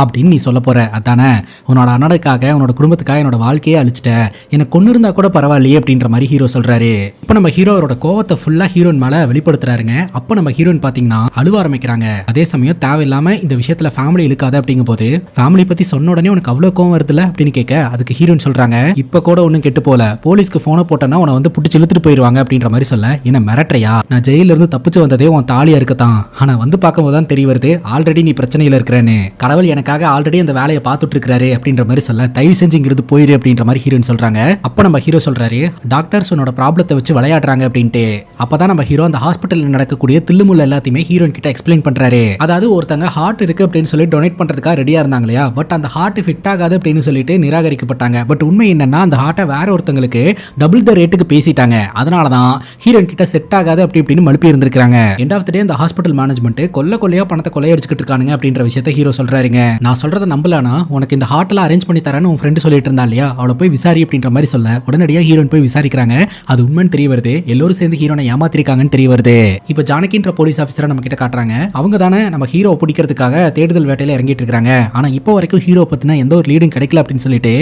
அப்படின்னு நீ சொல்ல போற, அதானே உன்னோட அண்ணனுக்காக உன்னோட குடும்பத்துக்காக என்னோட வாழ்க்கையே அழிச்சிட்ட, எனக்கு கொண்டு இருந்தா கூட பரவாயில்லையே அப்படின்ற மாதிரி ஹீரோ சொல்றாரு. இப்ப நம்ம ஹீரோரோட கோவத்தை ஃபுல்லா ஹீரோன் மேல வெளிப்படுத்துறாருங்க. அப்ப நம்ம ஹீரோன் பாத்தீங்கன்னா அழுவ ஆரம்பிக்கிறாங்க. அதே சமயம் தேவையில்லாம இந்த விஷயத்துல ஃபேமிலி இழுக்காத அப்படிங்கும் போது, ஃபேமிலி பத்தி சொன்ன உடனே உனக்கு அவ்வளவு கோவம் வருதுல அப்படின்னு கேட்க அதுக்கு ஹீரோன் சொல்றாங்க, இப்ப கூட ஒன்னும் கெட்டு போல, போலீஸ்க்கு போனை போட்டனா உன வந்து புடிச்சு இழுத்துட்டு போயிருவாங்க அப்படின்ற மாதிரி சொல்ல, என்ன மிரட்டையா, நான் ஜெயில இருந்து தப்பிச்சு வந்ததே உன் தாலியா இருக்கத்தான், ஆனா வந்து பார்க்கும் போதுதான் தெரிய வருது ஆல்ரெடி நீ பிரச்சனையில இருக்கிறேன்னு, கடவுள் எனக்காக ஆல்ரெடி அந்த வேலையை பார்த்துட்டு இருக்காரு அப்படின்ற மாதிரி சொல்ல, தயவு செஞ்சு இங்கிருந்து போயிரு அப்படின்ற மாதிரி ஹீரோன் சொல்றாங்க. அப்ப நம்ம ஹீரோ சொல்றாரு, டாக்டர்ஸ் உன்னோட ப்ராப்ளத்தை வச்சு விளையாடுறாங்க அப்படின்ட்டு. அப்பதான் நம்ம ஹீரோ அந்த ஹாஸ்பிட்டல்ல நடக்கக்கூடிய தில்லுமுள்ள எல்லாத்தையுமே ஹீரோன் கிட்ட எக்ஸ்பிளைன் பண்றாரு. அதாவது ஒருத்தங்க ஹார்ட் இருக்கு அப்படின்னு சொல்லி டொனேட் பண்றதுக்காக ரெடியா இருந்தாங்க இல்லையா, பட் அந்த ஹார்ட் ஃபிட் ஆகாது அப்படின்னு சொல்லிட்டு நிராகரிக்கப்பட்டாங்க. பட் உண்மை என்னன்னா அந்த ஹார்ட்டை வேற ஒருத்தங்களுக்கு டபுள் த ரேட்டுக்கு பேசிட்டாங்க. அதனாலதான் ஹீரோன் கிட்ட செட் ஆகாது அப்படி இப்படின்னு மழுப்பி இருந்திருக்காங்க. எண்ட் ஆஃப் தி டே அந்த ஹாஸ்பிட்டல் மேனேஜ்மெண்ட் கொள்ளையா பணத்தை கொள்ளையடிச்சுக்கிட்டு இருக்கானுங்க அப்படின்ற விஷயத்தை ஹீரோ சொல்றாருங்க. நான் சொல்றதை நம்பலானா உனக்கு இந்த ஹார்ட்ல அரேஞ்ச் பண்ணி தரேன்னு உன் ஃப்ரெண்ட் சொல்லிட்டு இருந்தா இல்லையா, அவளை போய் விசாரி அப்படின்ற மாதிரி சொல்ல, உடனடியா ஹீரோன் போய் விசாரிக்கிறாங்க. அது உண்மைன்னு தெரிய வருது. எல்லாரும் சேர்ந்து ஹீரோனை ஏமாத்திருக்காங்கன்னு தெரிய வருது. இப்ப ஜானகின்ற போலீஸ் ஆபீசரை நம்ம கிட்ட காட்டுறாங்க. அவங்க தானே நம்ம ஹீரோவை பிடிக்கிறதுக்காக தேடுதல் வேட்டையில பணக்காட்டையில இறங்கிட்டு இருக்காங்க. ஆனா இப்போ வரைக்கும் ஹீரோ பத்தின எந்த ஒரு லீடும் கிடைக்கல அப்படின்னு சொல்லிட்டு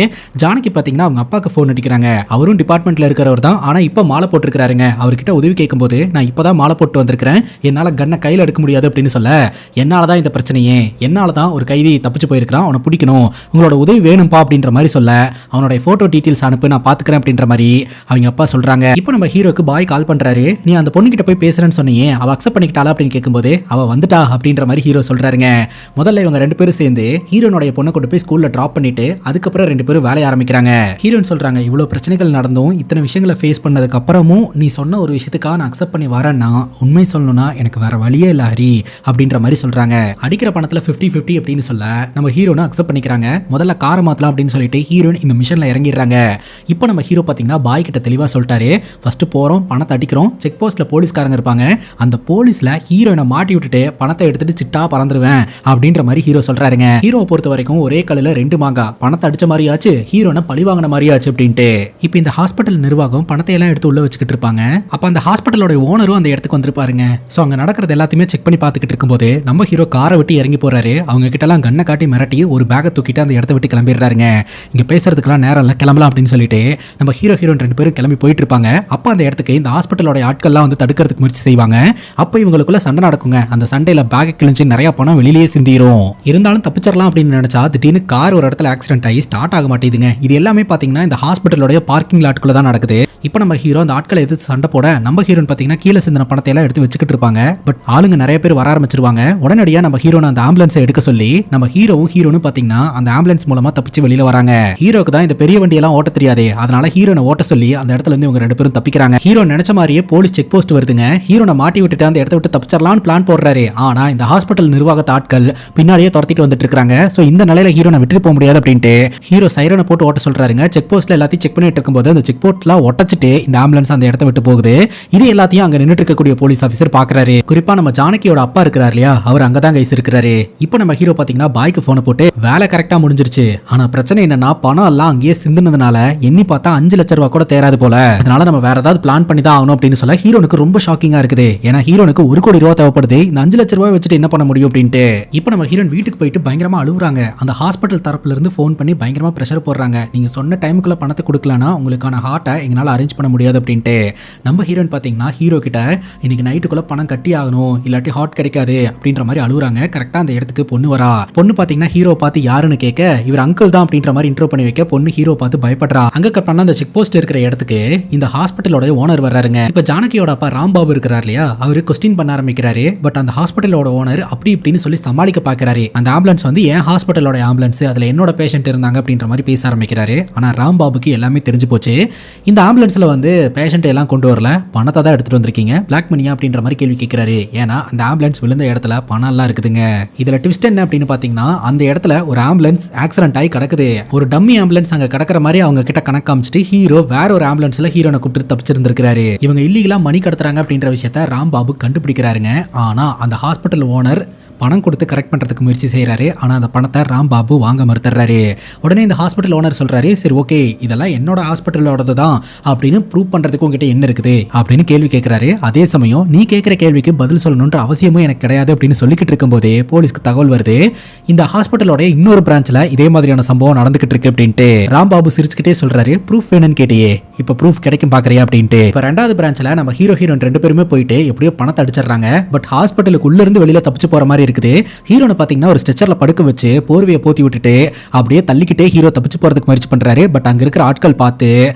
ஜானகி பாத்தீங்கன்னா அவங்க அப்பாக்கு போன் அடிக்கிறாங்க. அவரும் டிபார்ட்மெண்ட்ல இருக்கிறவர் தான், ஆனா இப்ப மாலை போட்டுருக்காருங்க. அவர்கிட்ட உதவி கேட்கும்போது நான் இப்பதான் மாலை போட்டு வந்திருக்கிறேன், என்னால கண்ணை கையில எடுக்க முடியாது அப்படின்னு சொல்ல, என்னாலதான் இந்த பிரச்சனையே, என்னாலதான் ஒரு கைதி தப்பிச்சு போயிருக்கான், அவனை பிடிக்கணும், உங்களோட உதவி வேணும்பா அப்படின்ற மாதிரி சொல்ல, அவனோட போட்டோ டீடைல்ஸ் அனுப்பு, நான் பாத்துக்கிறேன் அப்படின்ற மாதிரி அவங்க அப்பா சொல்றாங்க. இப்போ நம்ம ஹீரோக்கு பாய் கால் பண்றாரு. நீ அந்த பொண்ணு கிட்ட போய் பேசுறேன்னு சொன்னீங்க, அவ அக்செப்ட் பண்ணிக்கிட்டாளா அப்படின்னு கேட்கும்போது அவ வந்துட்டா அப்படின்ற மாதிரி ஹீரோ சொல்றாருங்க. முதல்ல இவங்க ரெண்டு பேரும் சேர்ந்து ஹீரோனுடைய பொண்ணை கொண்டு போய் ஸ்கூல்ல டிராப் பண்ணிட்டு அதுக்கப்புறம் ரெண்டு பேரும் வேலைய ஆரம்பிக்கிறாங்க. ஹீரோயின் சொல்றாங்க, இவ்வளவு பிரச்சனைகள் நடந்தும் இத்தனை விஷயங்களை ஃபேஸ் பண்ணதுக்கு அப்புறமும் நீ சொன்ன ஒரு விஷயத்துக்காக நான் அக்செப்ட் பண்ணி வரேன்னா, உண்மை சொல்லணும்னா எனக்கு வேற வழியே இல்ல ஹரி அப்படின்ற மாதிரி சொல்றாங்க. அடிக்கிற பணத்துல 50-50 அப்படின்னு சொல்ல நம்ம ஹீரோனை அக்செப்ட் பண்ணிக்கிறாங்க. முதல்ல காரை மாத்தலாம் அப்படின்னு சொல்லிட்டு ஹீரோயின் இந்த மிஷன்ல இறங்கிடுறாங்க. இப்போ நம்ம ஹீரோ பாத்தீங்கன்னா பாய் கிட்ட தெளிவா சொல்லிட்டாரு, ஃபர்ஸ்ட் போறோம், பணத்தை அடிக்கிறோம், செக் போஸ்ட்ல போலீஸ்காரங்க இருப்பாங்க, அந்த போலீஸ்ல ஹீரோயினை மாட்டி விட்டுட்டு பணத்தை எடுத்துட்டு சிட்டா பறந்துருவேன் அப்படின்ற மாதிரி ஹீரோ சொல்றாருங்க. ஹீரோவை பொறுத்த வரைக்கும் ஒரே கல்லுல ரெண்டு மாங்கா, பணத்தை அடிச்ச மாதிரி ஆச்சு, ஹீரோனை பழி வாங்கின மாதிரி ஆச்சு அப்படின்ட்டு. இப்போ இந்த ஹாஸ்பிட்டல் நிர்வாகம் பணத்தை எல்லாம் எடுத்து உள்ள வச்சுக்கிட்டு இருப்பாங்க. அப்ப அந்த ஹாஸ்பிட்டலோட ஓனரும் அந்த இடத்துக்கு வந்திருப்பாருங்க. சோ அங்க நடக்கிறது எல்லாத்தையுமே செக் பண்ணி பார்த்துக்கிட்டு இருக்கும்போது நம்ம ஹீரோ காரை விட்டு இறங்கி போறாரு. அவங்க கிட்ட எல்லாம் கண்ணை காட்டி மிரட்டி ஒரு பேக்கை தூக்கிட்டு அந்த இடத்த விட்டு கிளம்பிடுறாருங்க. இங்க பேசுறதுக்கெல்லாம் நேரம் இல்ல, கிளம்பலாம் அப்படின்னு சொல்லிட்டு நம்ம ஹீரோயின் ரெண்டு பேரும் கிளம்பி போயிட்டு இருப்பாங்க. அப்ப அந்த இடத்துக்கு இந்த ஹாஸ்பிட்டலோட ஆட்கள்லாம் வந்து தடுக்கிறதுக்கு முயற்சி செய்வாங்க. அப்ப இவங்களுக்குள்ள சண்டை நடக்குங்க. அந்த சண்டையில பேக் கிழிஞ்சு நிறைய பணம் வெளியிலேயே சிந்திரும். இருந்தாலும் தப்பிச்சிடலாம் அப்படின்னு நினைச்சா திடீர்னு கார் ஒரு இடத்துல ஆக்சிடென்ட் ஆகி ஸ்டார்ட் ஆக மாட்டேங்குதுங்க. இது எல்லாமே பாத்தீங்கன்னா இந்த ஹாஸ்பிட்டலோட பார்க்கிங் லாட்குள்ள தான் நடக்குது. இப்போ நம்ம ஹீரோ அந்த ஆட்களை எதிர்த்து சண்டை போட நம்ம ஹீரோன் பாத்தீங்கன்னா கீழே சிந்தின பணத்தை எல்லாம் எடுத்து வச்சுக்கிட்டு இருப்பாங்க. பட் ஆளுங்க நிறைய பேர் வர ஆரம்பிச்சிருவாங்க. உடனடியா நம்ம ஹீரோனை அந்த ஆம்புலன்ஸை எடுக்க சொல்லி நம்ம ஹீரோனும் பாத்தீங்கன்னா அந்த ஆம்புலன்ஸ் மூலமா தப்பிச்சு வெளியில வராங்க. ஹீரோக்கு தான் இந்த பெரிய வண்டியெல்லாம் ஓட்ட தெரியாது, அதனால ஹீரோனை ஓட்ட சொல்லி அந்த இடத்துல இருந்து இவங்க ரெண்டு பேரும் தப்பிக்கிறாங்க. ஹீரோ நினைச்ச மாதிரியே போலீஸ் செக் போஸ்ட் வருதுங்க. ஹீரோனை மாட்டி விட்டுட்டு அந்த இடத்த விட்டு தப்பிச்சிடலாம்னு பிளான் போடுறாரு. ஆனா இந்த ஹாஸ்பிட்டல் நிர்வாகத்த ஆட்கள் பின்னாடியே துரத்திட்டு வந்துட்டு இருக்காங்க. சோ இந்த நிலையில ஹீரோனை விட்டுட்டு போக முடியாது அப்படின்ட்டு ஹீரோ சைரனை போட்டு ஓட்ட சொல்றாருங்க. செக் போஸ்ட்ல எல்லாத்தையும் செக் பண்ணிட்டு இருக்கும்போது அந்த செக் போஸ்ட்லாம் ஒட்டச்சிட்டு இந்த ஆம்புலன்ஸ் அந்த இடத்த விட்டு போகுது. இது எல்லாத்தையும் அங்க நின்னுட்டு இருக்கக்கூடிய போலீஸ் ஆபீசர் பாக்குறாரு. குறிப்பா நம்ம ஜானகியோட அப்பா இருக்கிறார் இல்லையா, அவர் அங்கதான் கைஸ் இருக்கிறாரு. இப்போ நம்ம ஹீரோ பாத்தீங்கன்னா பாய்க்கு போனை போட்டு வேலை கரெக்டா முடிஞ்சிருச்சு, ஆனா பிரச்சனை என்னன்னா பணம் எல்லாம் அங்கேயே சிந்துனதுனால எண்ணி பார்த்தா 5 லட்சம் ரூபாய் கூட தேராது போல, அதனால நம்ம வேற ஏதாவது பிளான் பண்ணி தான் ஆகணும் அப்படின்னு சொல்ல ஹீரோனுக்கு ரொம்ப ஷாக்கிங்கா இருக்குது. ஏன்னா ஹீரோனுக்கு 1 கோடி ரூபாய் தேவைப்படுது, இந்த 5 லட்சம் ரூபாய் வச்சுட்டு என்ன பண்ண முடியும் அப்படின்ட்டு. இப்போ நம்ம ஹீரோன் வீட்டுக்கு போயிட்டு பயங்கரமா அழுகுறாங்க. அந்த ஹாஸ்பிட்டல் தரப்புல இருந்து போன் பண்ணி பயங்கரமா பிரஷர் போடுறாங்க. நீங்க சொன்ன டைமுக்குள்ள பணத்தை கொடுக்கலனா உங்களுக்கான ஹார்ட்டை எங்களால அரேஞ்ச் பண்ண முடியாது அப்படின்ட்டு. நம்ம ஹீரோயின் பாத்தீங்கன்னா ஹீரோ கிட்ட இன்னைக்கு நைட்டுக்குள்ள பணம் கட்டி ஆகணும், இல்லாட்டி ஹார்ட் கிடைக்காது அப்படின்ற மாதிரி அழுகுறாங்க. கரெக்டா அந்த இடத்துக்கு பொண்ணு வரா. பொண்ணு பாத்தீங்கன்னா ஹீரோ பார்த்து யாருன்னு கேட்க இவர் அங்கிள் தான் அப்படின்ற மாதிரி இன்ட்ரோ பண்ணி வைக்க பொண்ணு ஹீரோ பார்த்து பயப்படுறா. அங்க கட் பண்ண அந்த செக் போஸ்ட் இருக்கிற இடத்துக்கு இந்த ஹாஸ்பிட்டலோட ஓனர் வர்றாருங்க. இப்ப ஜானகியோட அப்பா ராம்பாபு இருக்கிறார் இல்லையா, அவரு கொஸ்டின் பண்ண ஆரம்பிக்கிறாரு. பட் அந்த ஹாஸ்பிட்டலோட ஓனர் அப்படி இப்படின்னு சொல்லி சமாளிக்க பாக்குறாரு. அந்த ஆம்புலன்ஸ் வந்து என் ஹாஸ்பிட்டலோட ஆம்புலன்ஸ், அதுல என்னோட பேஷண்ட் இருந்தாங்க அப்படின்ற மாதிரி பேச ஆரம்பிக்கிறாரு. ஆனா ராம்பாபுக்கு எல்லாமே தெரிஞ்சு போச்சு. இந்த ஆம்புலன்ஸ்ல வந்து பேஷண்ட் எல்லாம் கொண்டு வரல, பணத்தை தான் எடுத்துட்டு வந்திருக்கீங்க, பிளாக் மணியா அப்படின்ற மாதிரி கேள்வி கேட்கிறாரு. ஏன்னா அந்த ஆம்புலன்ஸ் விழுந்த இடத்துல பணம் எல்லாம் இருக்குதுங்க. இதுல ட்விஸ்ட் என்ன அப்படின்னு பாத்தீங்கன்னா அந்த இடத்துல ஒரு ஆம்புலன்ஸ் ஆக்சிடென்ட் ஆகி கிடக்குது. ஒரு டம்மி ஆம்புலன்ஸ் அங்க கிடக்கிற மாதிரி அவங்க கிட்ட கணக்கு காமிச்சிட்டு ஹீரோ வேற ஒரு ஆம்புலன்ஸ்ல ஹீரோனை கூப்பிட்டு தப்பிச்சிருந்திருக்காரு. இவங்க இல்லீகலா மணி கடத்துறாங்க அப்படின்ற விஷயத்த ராம்பாபு கண்டுபிடிக்கிறாருங்க. ஆனா அந்த ஹாஸ்பிட்டல் ஓனர் பணம் கொடுத்து கரெக்ட் பண்றதுக்கு முயற்சி செய்யறாரு. ஆனா அந்த பணத்தை ராம்பாபு வாங்க மறுத்துறாரு. உடனே இந்த ஹாஸ்பிட்டல் ஓனர் சொல்றாரு, சரி ஓகே இதெல்லாம் என்னோட ஹாஸ்பிட்டலோடது தான் அப்படின்னு ப்ரூவ் பண்றதுக்கு உங்ககிட்ட என்ன இருக்குது அப்படின்னு கேள்வி கேட்கிறாரு. அதே சமயம் நீ கேட்கிற கேள்விக்கு பதில் சொல்லணும்ன்ற அவசியமும் எனக்கு கிடையாது அப்படின்னு சொல்லிக்கிட்டு இருக்கும்போதே போலீஸ்க்கு தகவல் வருது, இந்த ஹாஸ்பிட்டலோட இன்னொரு பிரான்ச்ல இதே மாதிரியான சம்பவம் நடந்துகிட்டு இருக்கு அப்படின்ட்டு. ராம்பாபு சிரிச்சுக்கிட்டே சொல்றாரு, ப்ரூஃப் வேணும்னு கேட்டியே, இப்ப ப்ரூஃப் கிடைக்கும் பாக்குறியா அப்படின்ட்டு. இப்ப 2வது பிரான்ச்ல நம்ம ஹீரோயின் ரெண்டு பேருமே போயிட்டு எப்படியோ பணத்தை அடிச்சிடறாங்க. பட் ஹாஸ்பிட்டலுக்கு உள்ள இருந்து வெளியில தப்பிச்சு போற மாதிரி இருக்குது. ஹீரோனை பாத்தீங்கன்னா ஒரு ஸ்ட்ரெச்சர்ல படுக்க வச்சு போர்வையை போத்தி விட்டுட்டு அப்படியே தள்ளிக்கிட்டே ஹீரோ தப்பிச்சு போறதுக்கு முயற்சி பண்றாரு. பட் அங்க இருக்கிற ஆட்கள் பார்த்து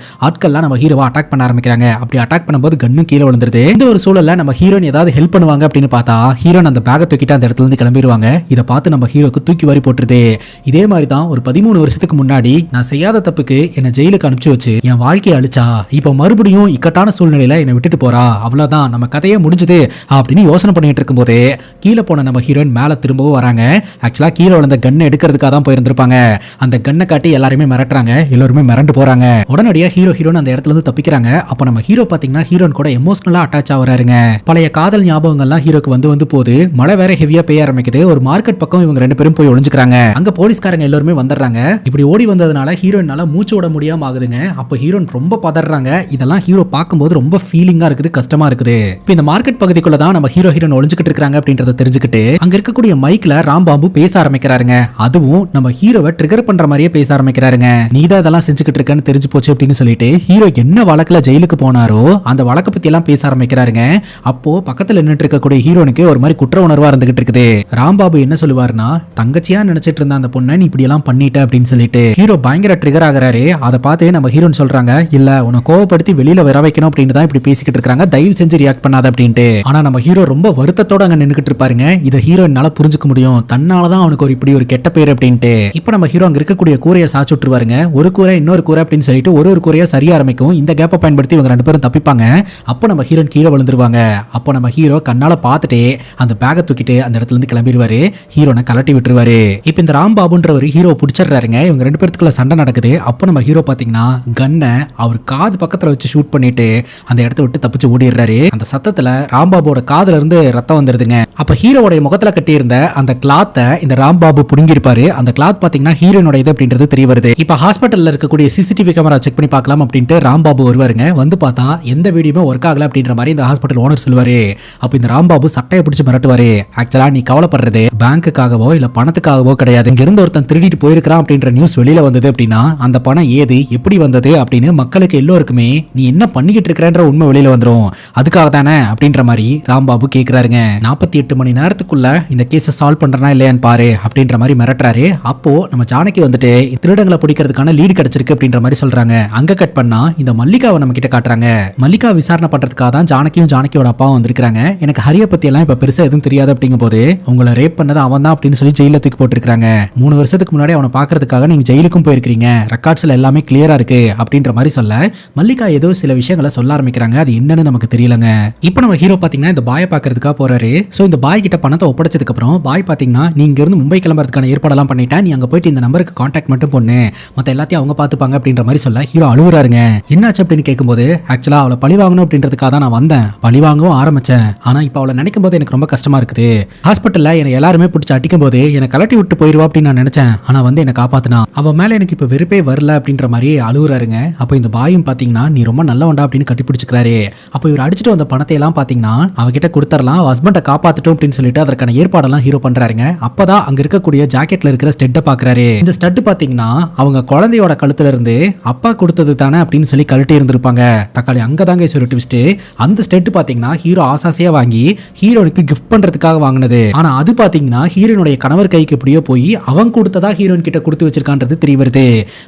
ஆட்கள்லாம் நம்ம ஹீரோவை அட்டாக் பண்ண ஆரம்பிக்கிறாங்க. அப்படி அட்டாக் பண்ணும்போது கன்னும் கீழே விழுந்துருது. இந்த ஒரு சூழல்ல நம்ம ஹீரோயின் ஏதாவது ஹெல்ப் பண்ணுவாங்க அப்படின்னு பார்த்தா ஹீரோன் அந்த பேக்கை தூக்கிட்டு அந்த இடத்துல இருந்து கிளம்பிடுவாங்க. இதை பார்த்து நம்ம ஹீரோக்கு தூக்கி வாரி போட்டுருது. இதே மாதிரி தான் ஒரு 13 வருஷத்துக்கு முன்னாடி நான் செய்யாத தப்புக்கு என்ன ஜெயிலுக்கு அனுப்பிச்சு வச்சு என் வாழ்க்கையை அழிச்சா இப்ப மறுபடியும் இக்கட்டான சூழ்நிலையில என்னை விட்டுட்டு போறா, அவ்வளவுதான் நம்ம கதையே முடிஞ்சது அப்படின்னு யோசனை பண்ணிட்டு இருக்கும் போது கீழே போன நம்ம ஹீரோயின் மேல திரும்பவும் வராங்க. ஆக்சுவலா கீழே விழுந்த கன்னை எடுக்கிறதுக்காக தான் போயிருந்திருப்பாங்க. அந்த கன்னை காட்டி எல்லாருமே மிரட்டுறாங்க. எல்லாருமே மிரண்டு போறாங்க. உடனடியா ஹீரோன் அந்த இடத்துல இருந்து தப்பிக்கிறாங்க. அப்ப நம்ம ஹீரோ பாத்தீங்கன்னா ஹீரோன் கூட எமோஷனலா அட்டாச் ஆகுறாருங்க. பழைய காதல் ஞாபகங்கள்லாம் ஹீரோக்கு வந்து போது. மழை வேற ஹெவியா பெய்ய ஆரம்பிக்குது. ஒரு மார்க்கெட் பக்கம் இவங்க ரெண்டு பேரும் போய் ஒளிஞ்சுக்கிறாங்க. அங்க போலீஸ்காரங்க எல்லாருமே வந்துடுறாங்க. இப்படி ஓடி வந்ததுனால ஹீரோயினால மூச்சு விட முடியாம ஆகுதுங்க. அப்ப ஹீரோன் ரொம்ப பதறாங்க. இதெல்லாம் ஹீரோ பார்க்கும்போது ரொம்ப ஃபீலிங்கா இருக்குது, கஷ்டமா இருக்குது. இப்போ இந்த மார்க்கெட் பகுதிக்குள்ள தான் நம்ம ஹீரோ ஹீரோயின் ஒளிஞ்சுக்கிட்டு இருக்காங்க அப்படின்றத தெரிஞ்சுக்கிட்டு அங்க இருக்கக்கூடிய மைக்ல ராம்பாபு பேச ஆரம்பிக்கிறாருங்க. அதுவும் நம்ம ஹீரோவை ட்ரிகர் பண்ற மாதிரியே பேச ஆரம்பிக்கிறாருங்க. நீதான் இதெல்லாம் செஞ்சுக்கிட்டு இருக்கன்னு தெரிஞ்சு போச்சு அப்படின்னு சொல்லிட்டு ஹீரோ என்ன வழக்குல ஜெயிலுக்கு போனாரோ அந்த வழக்க பத்தி எல்லாம் பேச ஆரம்பிக்கிறாருங்க. அப்போ பக்கத்துல நின்னுட்டு இருக்கக்கூடிய ஹீரோனுக்கு ஒரு மாதிரி குற்ற உணர்வா இருந்துகிட்டு இருக்குது. ராம்பாபு என்ன சொல்லுவாருன்னா, தங்கச்சியா நினைச்சிட்டு இருந்த அந்த பொண்ணை நீ இப்படி எல்லாம் பண்ணிட்ட அப்படின்னு சொல்லிட்டு ஹீரோ பயங்கர ட்ரிகர் ஆகுறாரு. அதை பார்த்து நம்ம ஹீரோன்னு சொல்றாங்க, இல்ல உன்னை கோவப்படுத்தி வெளியில வர வைக்கணும் அப்படின்னு தான் இப்படி பேசிக்கிட்டு இருக்காங்க, தயவு செஞ்சு ரியாக்ட் பண்ணாத அப்படின்ட்டு. ஆனா நம்ம ஹீரோ ரொம்ப வருத்தத்தோட அங்க நின்னுக்கிட்டு இருப்பாருங்க. இதை ஹீரோயினால புரிஞ்சுக்க முடியும், தன்னாலதான் அவனுக்கு ஒரு இப்படி ஒரு கெட்ட பேர் அப்படின்ட்டு. இப்ப நம்ம ஹீரோ அங்க இருக்கக்கூடிய கூரையை சாச்சு விட்டுருவாருங்க. ஒரு கூரை இன்னொரு கூரை அப்படின்னு சொல்லிட்டு ஒரு கூரையா சரியா ஆரம்பிக்கும். இந்த கேப்பை பயன்படுத்தி இவங்க ரெண்டு பேரும் தப்பிப்பாங்க. அப்போ நம்ம ஹீரோன் கீழே விழுந்துருவாங்க. அப்போ நம்ம ஹீரோ கண்ணால பார்த்துட்டு அந்த பேக்கை தூக்கிட்டு அந்த இடத்துல இருந்து கிளம்பிடுவாரு. ஹீரோனை கலட்டி விட்டுருவாரு. இப்ப இந்த ராம்பாபுன்றவர் ஹீரோ பிடிச்சிடுறாருங்க. இவங்க ரெண்டு பேருக்குள்ள சண்டை நடக்குது. அப்போ நம்ம ஹீரோ பாத்தீங்கன்னா கன்னை அவர் காது பக்கத்துல வச்சு ஷூட் பண்ணிட்டு அந்த இடத்த விட்டு தப்பிச்சு ஓடிடுறாரு. அந்த சத்தத்துல ராம்பாபுவோட காதுல இருந்து ரத்தம் வந்துருதுங்க. அப்ப ஹீரோவோட முகத்துல கட்டி இருந்த அந்த கிளாத்தை இந்த ராம்பாபு புடுங்கி இருப்பாரு. அந்த கிளாத் பாத்தீங்கன்னா ஹீரோனோட இது அப்படின்றது தெரிய வருது. இப்ப ஹாஸ்பிட்டல்ல இருக்கக்கூடிய சிசிடிவி கேமரா செக் பண்ணி பார்க்கலாம் அப்படின்ட்டு ராம்பாபு வருவாருங்க. வந்து பார்த்தா எந்த வீடியோமே ஒர்க் ஆகல அப்படின்ற மாதிரி இந்த ஹாஸ்பிட்டல் ஓனர் சொல்லுவாரு. அப்ப இந்த ராம்பாபு சட்டையை பிடிச்சு மிரட்டுவாரு. ஆக்சுவலா நீ கவலைப்படுறது பேங்குக்காகவோ இல்ல பணத்துக்காகவோ கிடையாது. இங்க இருந்து ஒருத்தன் திருடிட்டு போயிருக்கான் அப்படின்ற நியூஸ் வெளியில வந்தது அப்படின்னா அந்த பணம் ஏது எப்படி வந்தது அப்படின்னு மக்களுக்கு எல்லோருக்குமே நீ என்ன பண்ணிக்கிட்டு இருக்கிறன்ற உண்மை வெளியில வந்துரும். அதுக்காக தானே அப்படின்ற மாதிரி ராம்பாபு கேக்குறாருங்க. 48 மணி நேரத்துக்குள்ள இந்த கேஸை சால்வ் பண்றனா இல்லையான்னு பாரு அப்படின்ற மாதிரி மிரட்டுறாரு. அப்போ நம்ம ஜானகி வந்துட்டு திருடங்களை பிடிக்கிறதுக்கான லீடு கிடைச்சிருக்கு அப்படின்ற மாதிரி சொல்றாங்க. அங்க கட் பண்ணா இந்த மல்லிகாவை நம்ம கிட்ட காட்டுறாங்க. மல்லிகா விசாரணை பண்றதுக்காக தான் ஜானகியும் ஜானகியோட அப்பாவும் வந்திருக்காங்க. எனக்கு ஹரிய பத்தி எல்லாம் இப்ப பெருசா எதுவும் தெரியாது அப்படிங்கும் போது உங்களை ரேப் பண்ணது அவன் தான் அப்படின்னு சொல்லி ஜெயில தூக்கி போட்டுருக்காங்க. 3 வருஷத்துக்கு முன்னாடி அவனை பாக்குறதுக்காக நீங்க ஜெயிலுக்கும் போயிருக்கீங்க, ரெக்கார்ட்ஸ்ல எல்லாமே கிளியரா இருக்கு அப்படின்ற மாதிரி சொல்ல மல்லிகா ஏதோ சில விஷயங்களை சொல்ல ஆரம்பிக்கிறாங்க. அது என்னன்னு நமக்கு தெரியலங்க. இப்போ நம்ம ஹீரோ பாத்தீங்கன்னா இந்த பாயை பாக்குறதுக்காக போறாரு. சோ இந்த பாய் கிட்ட பணத்தை ஒப்படைச்சதுக்கு அப்புறம் பாய் பாத்தீங்கன்னா நீ இங்க இருந்து மும்பை கிளம்புறதுக்கான ஏற்பாடெல்லாம் பண்ணிட்டேன், நீ அங்க போயிட்டு இந்த நம்பருக்கு கான்டாக்ட் மட்டும் பண்ணு, மத்த எல்லாத்தையும் அவங்க பாத்துப்பாங்க அப்படின்ற மாதிரி சொல்ல ஹீரோ அழுவுறாருங்க. என்னாச்சு அப்படின்னு கேட்கும்போது ஆக்சுவலா அவளை பழி வாங்கணும் அப்படின்றதுக்காக தான் நான் வந்தேன், பழி வாங்கவும் ஆரம்பிச்சேன். ஆனா இப்போ அவளை நினைக்கும் போது எனக்கு ரொம்ப கஷ்டமா இருக்குது. ஹாஸ்பிட்டல்ல என்னை எல்லாருமே பிடிச்சி அடிக்கும் போது என்னை கலட்டி விட்டு போயிருவா அப்படின்னு நான் நினைச்சேன். ஆனா வந்து என்னை காப்பாத்தினா. அவ மேல எனக்கு இப்ப வெறுப்பே வரல அப்படின்ற மாதிரி அழுவுறாருங்க. அப்போ இந்த பாயும் பாத்தீங்கன்னா நீ ரொம்ப நல்லவன்டா அப்படின்னு கட்டி பிடிச்சிக்கிறாரு. அப்போ இவர் அடிச்சுட்டு வந்த பணத்தை எல்லாம் பாத்தீங்கன்னா அவகிட்ட கொடுத்துடலாம், ஹஸ்பண்டை காப்பாத்துட்டோம் அப்படின்னு சொல்லிட்டு அதற்கான ஏற்பாடெல்லாம் ஹீரோ பண்றாருங்க. அப்பதான் அங்க இருக்கக்கூடிய ஜாக்கெட்ல இருக்கிற ஸ்டெட்டை பாக்குறாரு. இந்த ஸ்டட் பாத்தீங்கன்னா அவங்க குழந்தையோட கழுத்துல இருந்து அப்பா கொடுத்தது தானே அப்படின்னு சொல்லி கழட்டி இருந்திருப்பாங்க. தக்காளி அங்கதாங்க ஒரு ட்விஸ்ட். அந்த ஸ்டெட் பாத்தீங்கன்னா ஹீரோ ஆசாசியா வாங்கி ஹீரோனுக்கு கிஃப்ட் பண்றதுக்காக வாங்கினது. ஆனா அது பாத்தீங்கன்னா ஹீரோனுடைய கணவர் கைக்கு எப்படியோ போய் அவன் கொடுத்ததா ஹீரோயின் கிட்ட கொடுத்து வச்சிருக்கான்றது தெரிய வருது.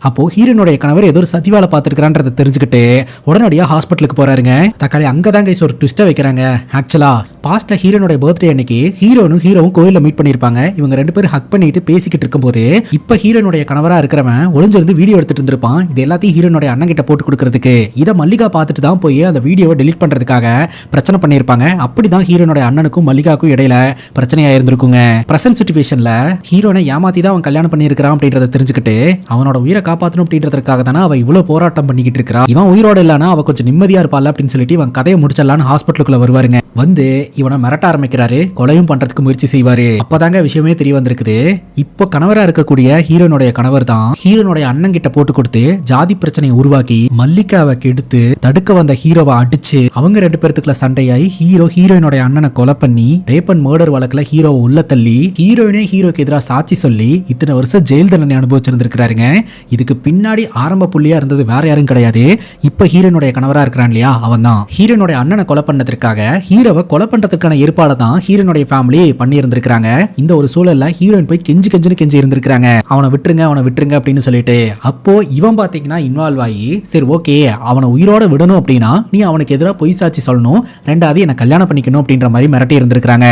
அப்போ ஹீரோனுடைய கணவர் ஏதோ ஒரு சதிவால பாத்துருக்கான்றதை தெரிஞ்சுக்கிட்டு உடனடியா ஹாஸ்பிட்டலுக்கு போறாருங்க. தக்காளி அங்கதாங்க ஒரு ட்விஸ்ட வைக்கிறாங்க. ஆக்சுவலா பாஸ்ட்ல ஹீரோனுடைய பர்த்டே அன்னைக்கு ஹீரோவும் கோயில மீட் பண்ணிருப்பாங்க. இவங்க ரெண்டு பேரும் ஹக் பண்ணிட்டு பேசிக்கிட்டு இருக்கும்போது இப்ப ஹீரோனுடைய கணவரா இருக்கிறவன் ஒளிஞ்சிருந்து வீடியோ எடுத்துட்டு இருந்திருப்பான். இது எல்லாத்தையும் ஹீரோனுடைய அண்ணன் கிட்ட போட்டு கொடுக்கறதுக்கு. இதை மல்லிகா பார்த்துட்டு தான் போய் அந்த வீடியோவை டெலீட் பண்றதுக்காக பிரச்சனை பண்ணிருப்பாங்க. அப்படிதான் ஹீரோனுடைய அண்ணனுக்கும் மல்லிகாக்கும் இடையில பிரச்சனையா இருந்திருக்குங்க. பிரசன்ட் சிச்சுவேஷன்ல ஹீரோனை ஏமாத்தி தான் அவன் கல்யாணம் பண்ணிருக்கான் அப்படின்றத தெரிஞ்சுக்கிட்டு அவனோட உயிரை காப்பாற்றணும் அப்படின்றதுக்காக தானே அவ இவ்வளவு போராட்டம் பண்ணிக்கிட்டு இருக்கா. இவன் உயிரோட இல்லனா அவ கொஞ்சம் நிம்மதியா இருப்பாள் அப்படின்னு சொல்லிட்டு இவன் கதையை முடிச்சிடலான்னு ஹாஸ்பிட்டலுக்குள்ள வருவாருங்க. வந்து இவனை மிரட்ட ஆரம்பிக்கிறாரு, கொலையும் பண்றதுக்கு முயற்சி செய்வாரு. அப்பதாங்க விஷயமே தெரிய வந்திருக்குது. இப்போ கணவரா இருக்கக்கூடிய ஹீரோனுடைய கணவர் தான் ஹீரோனுடைய அண்ணன் கிட்ட போட்டு கொடுத்து ஜாதி பிரச்சனையை உருவாக்கி மல்லிகாவை கெடுத்து தடுக்க வந்த ஹீரோவை அடிச்சு அவங்க ரெண்டு பேருக்குள்ள சண்டையாய் ஹீரோயினுடைய அண்ணனை கொலை பண்ணி ரேப் அண்ட் மர்டர் வழக்குல ஹீரோவை உள்ள தள்ளி ஹீரோயினே ஹீரோக்கு எதிராக சாட்சி சொல்லி இத்தனை வருஷம் ஜெயில் தண்டனை அனுபவிச்சிருந்திருக்காருங்க. இதுக்கு பின்னாடி ஆரம்ப புள்ளியா இருந்தது வேற யாரும் கிடையாது, இப்ப ஹீரோனுடைய கணவரா இருக்கிறான் இல்லையா அவன் தான். ஹீரோனுடைய அண்ணனை கொலை பண்ணதுக்காக ஹீரோவை கொலை பண்றதுக்கான ஏற்பாடு தான் ஹீரோனுடைய ஃபேமிலி பண்ணி இருந்திருக்காங்க. இந்த ஒரு சூழல்ல ஹீரோயின் போய் கெஞ்சி இருந்திருக்காங்க, அவனை விட்டுருங்க அப்படின்னு சொல்லிட்டு. அப்போ இவன் பாத்தீங்கன்னா இன்வால்வ் ஆகி சரி ஓகே அவனை உயிரோட விடணும் அப்படின்னா நீ அவனுக்கு எதிராக பொய் சாட்சி சொல்லணும், ரெண்டாவது என்ன கல்யாணம் பண்ணிக்கணும் அப்படின்ற மாதிரி மிரட்டி இருந்திருக்காங்க.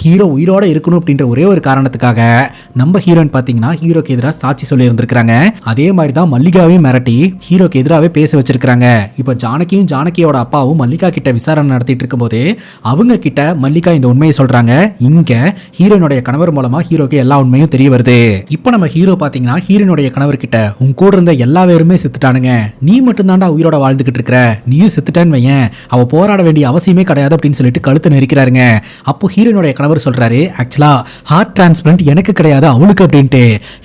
ஹீரோ உயிரோட இருக்கணும் அப்படின்ற ஒரே ஒரு காரணத்துக்காக நம்ம ஹீரோயின் பாத்தீங்கன்னா ஹீரோக்கு எதிராக சாட்சி சொல்லி இருந்திருக்காங்க. அதே மாதிரி தான் மல்லிகாவையும் மிரட்டி ஹீரோக்கு எதிராகவே பேச வச்சிருக்காங்க. இப்போ ஜானகியோட அப்பாவும் மல்லிகா கிட்ட விசாரணை நடத்திட்டு இருக்கும்போது அவங்க கிட்ட மல்லிகா இந்த உண்மையை சொல்றாங்க. இங்க ஹீரோனுடைய கணவர் மூலமா ஹீரோக்கு எல்லா உண்மையும் தெரிய வருது. இப்போ நம்ம ஹீரோ பாத்தீங்கன்னா ஹீரோனுடைய கணவர் கிட்ட உன் கூட இருந்த எல்லா பேருமே செத்துட்டானுங்க, நீ மட்டும் தாண்டா உயிரோட வாழ்ந்துகிட்டு இருக்கிற, நீயும் செத்துட்டான்னு வையன், அவ போராட வேண்டிய அவசியமே கிடையாது அப்படின்னு சொல்லிட்டு கழுத்து நெரிக்கிறாருங்க. அப்போ ஹீரோனுடைய கணவர் சொல்றாரு, ஆக்சுவலா ஹார்ட் டிரான்ஸ்பிளான்ட் எனக்கு கிடையாது அவளுக்கு அப்படின்ட்டு.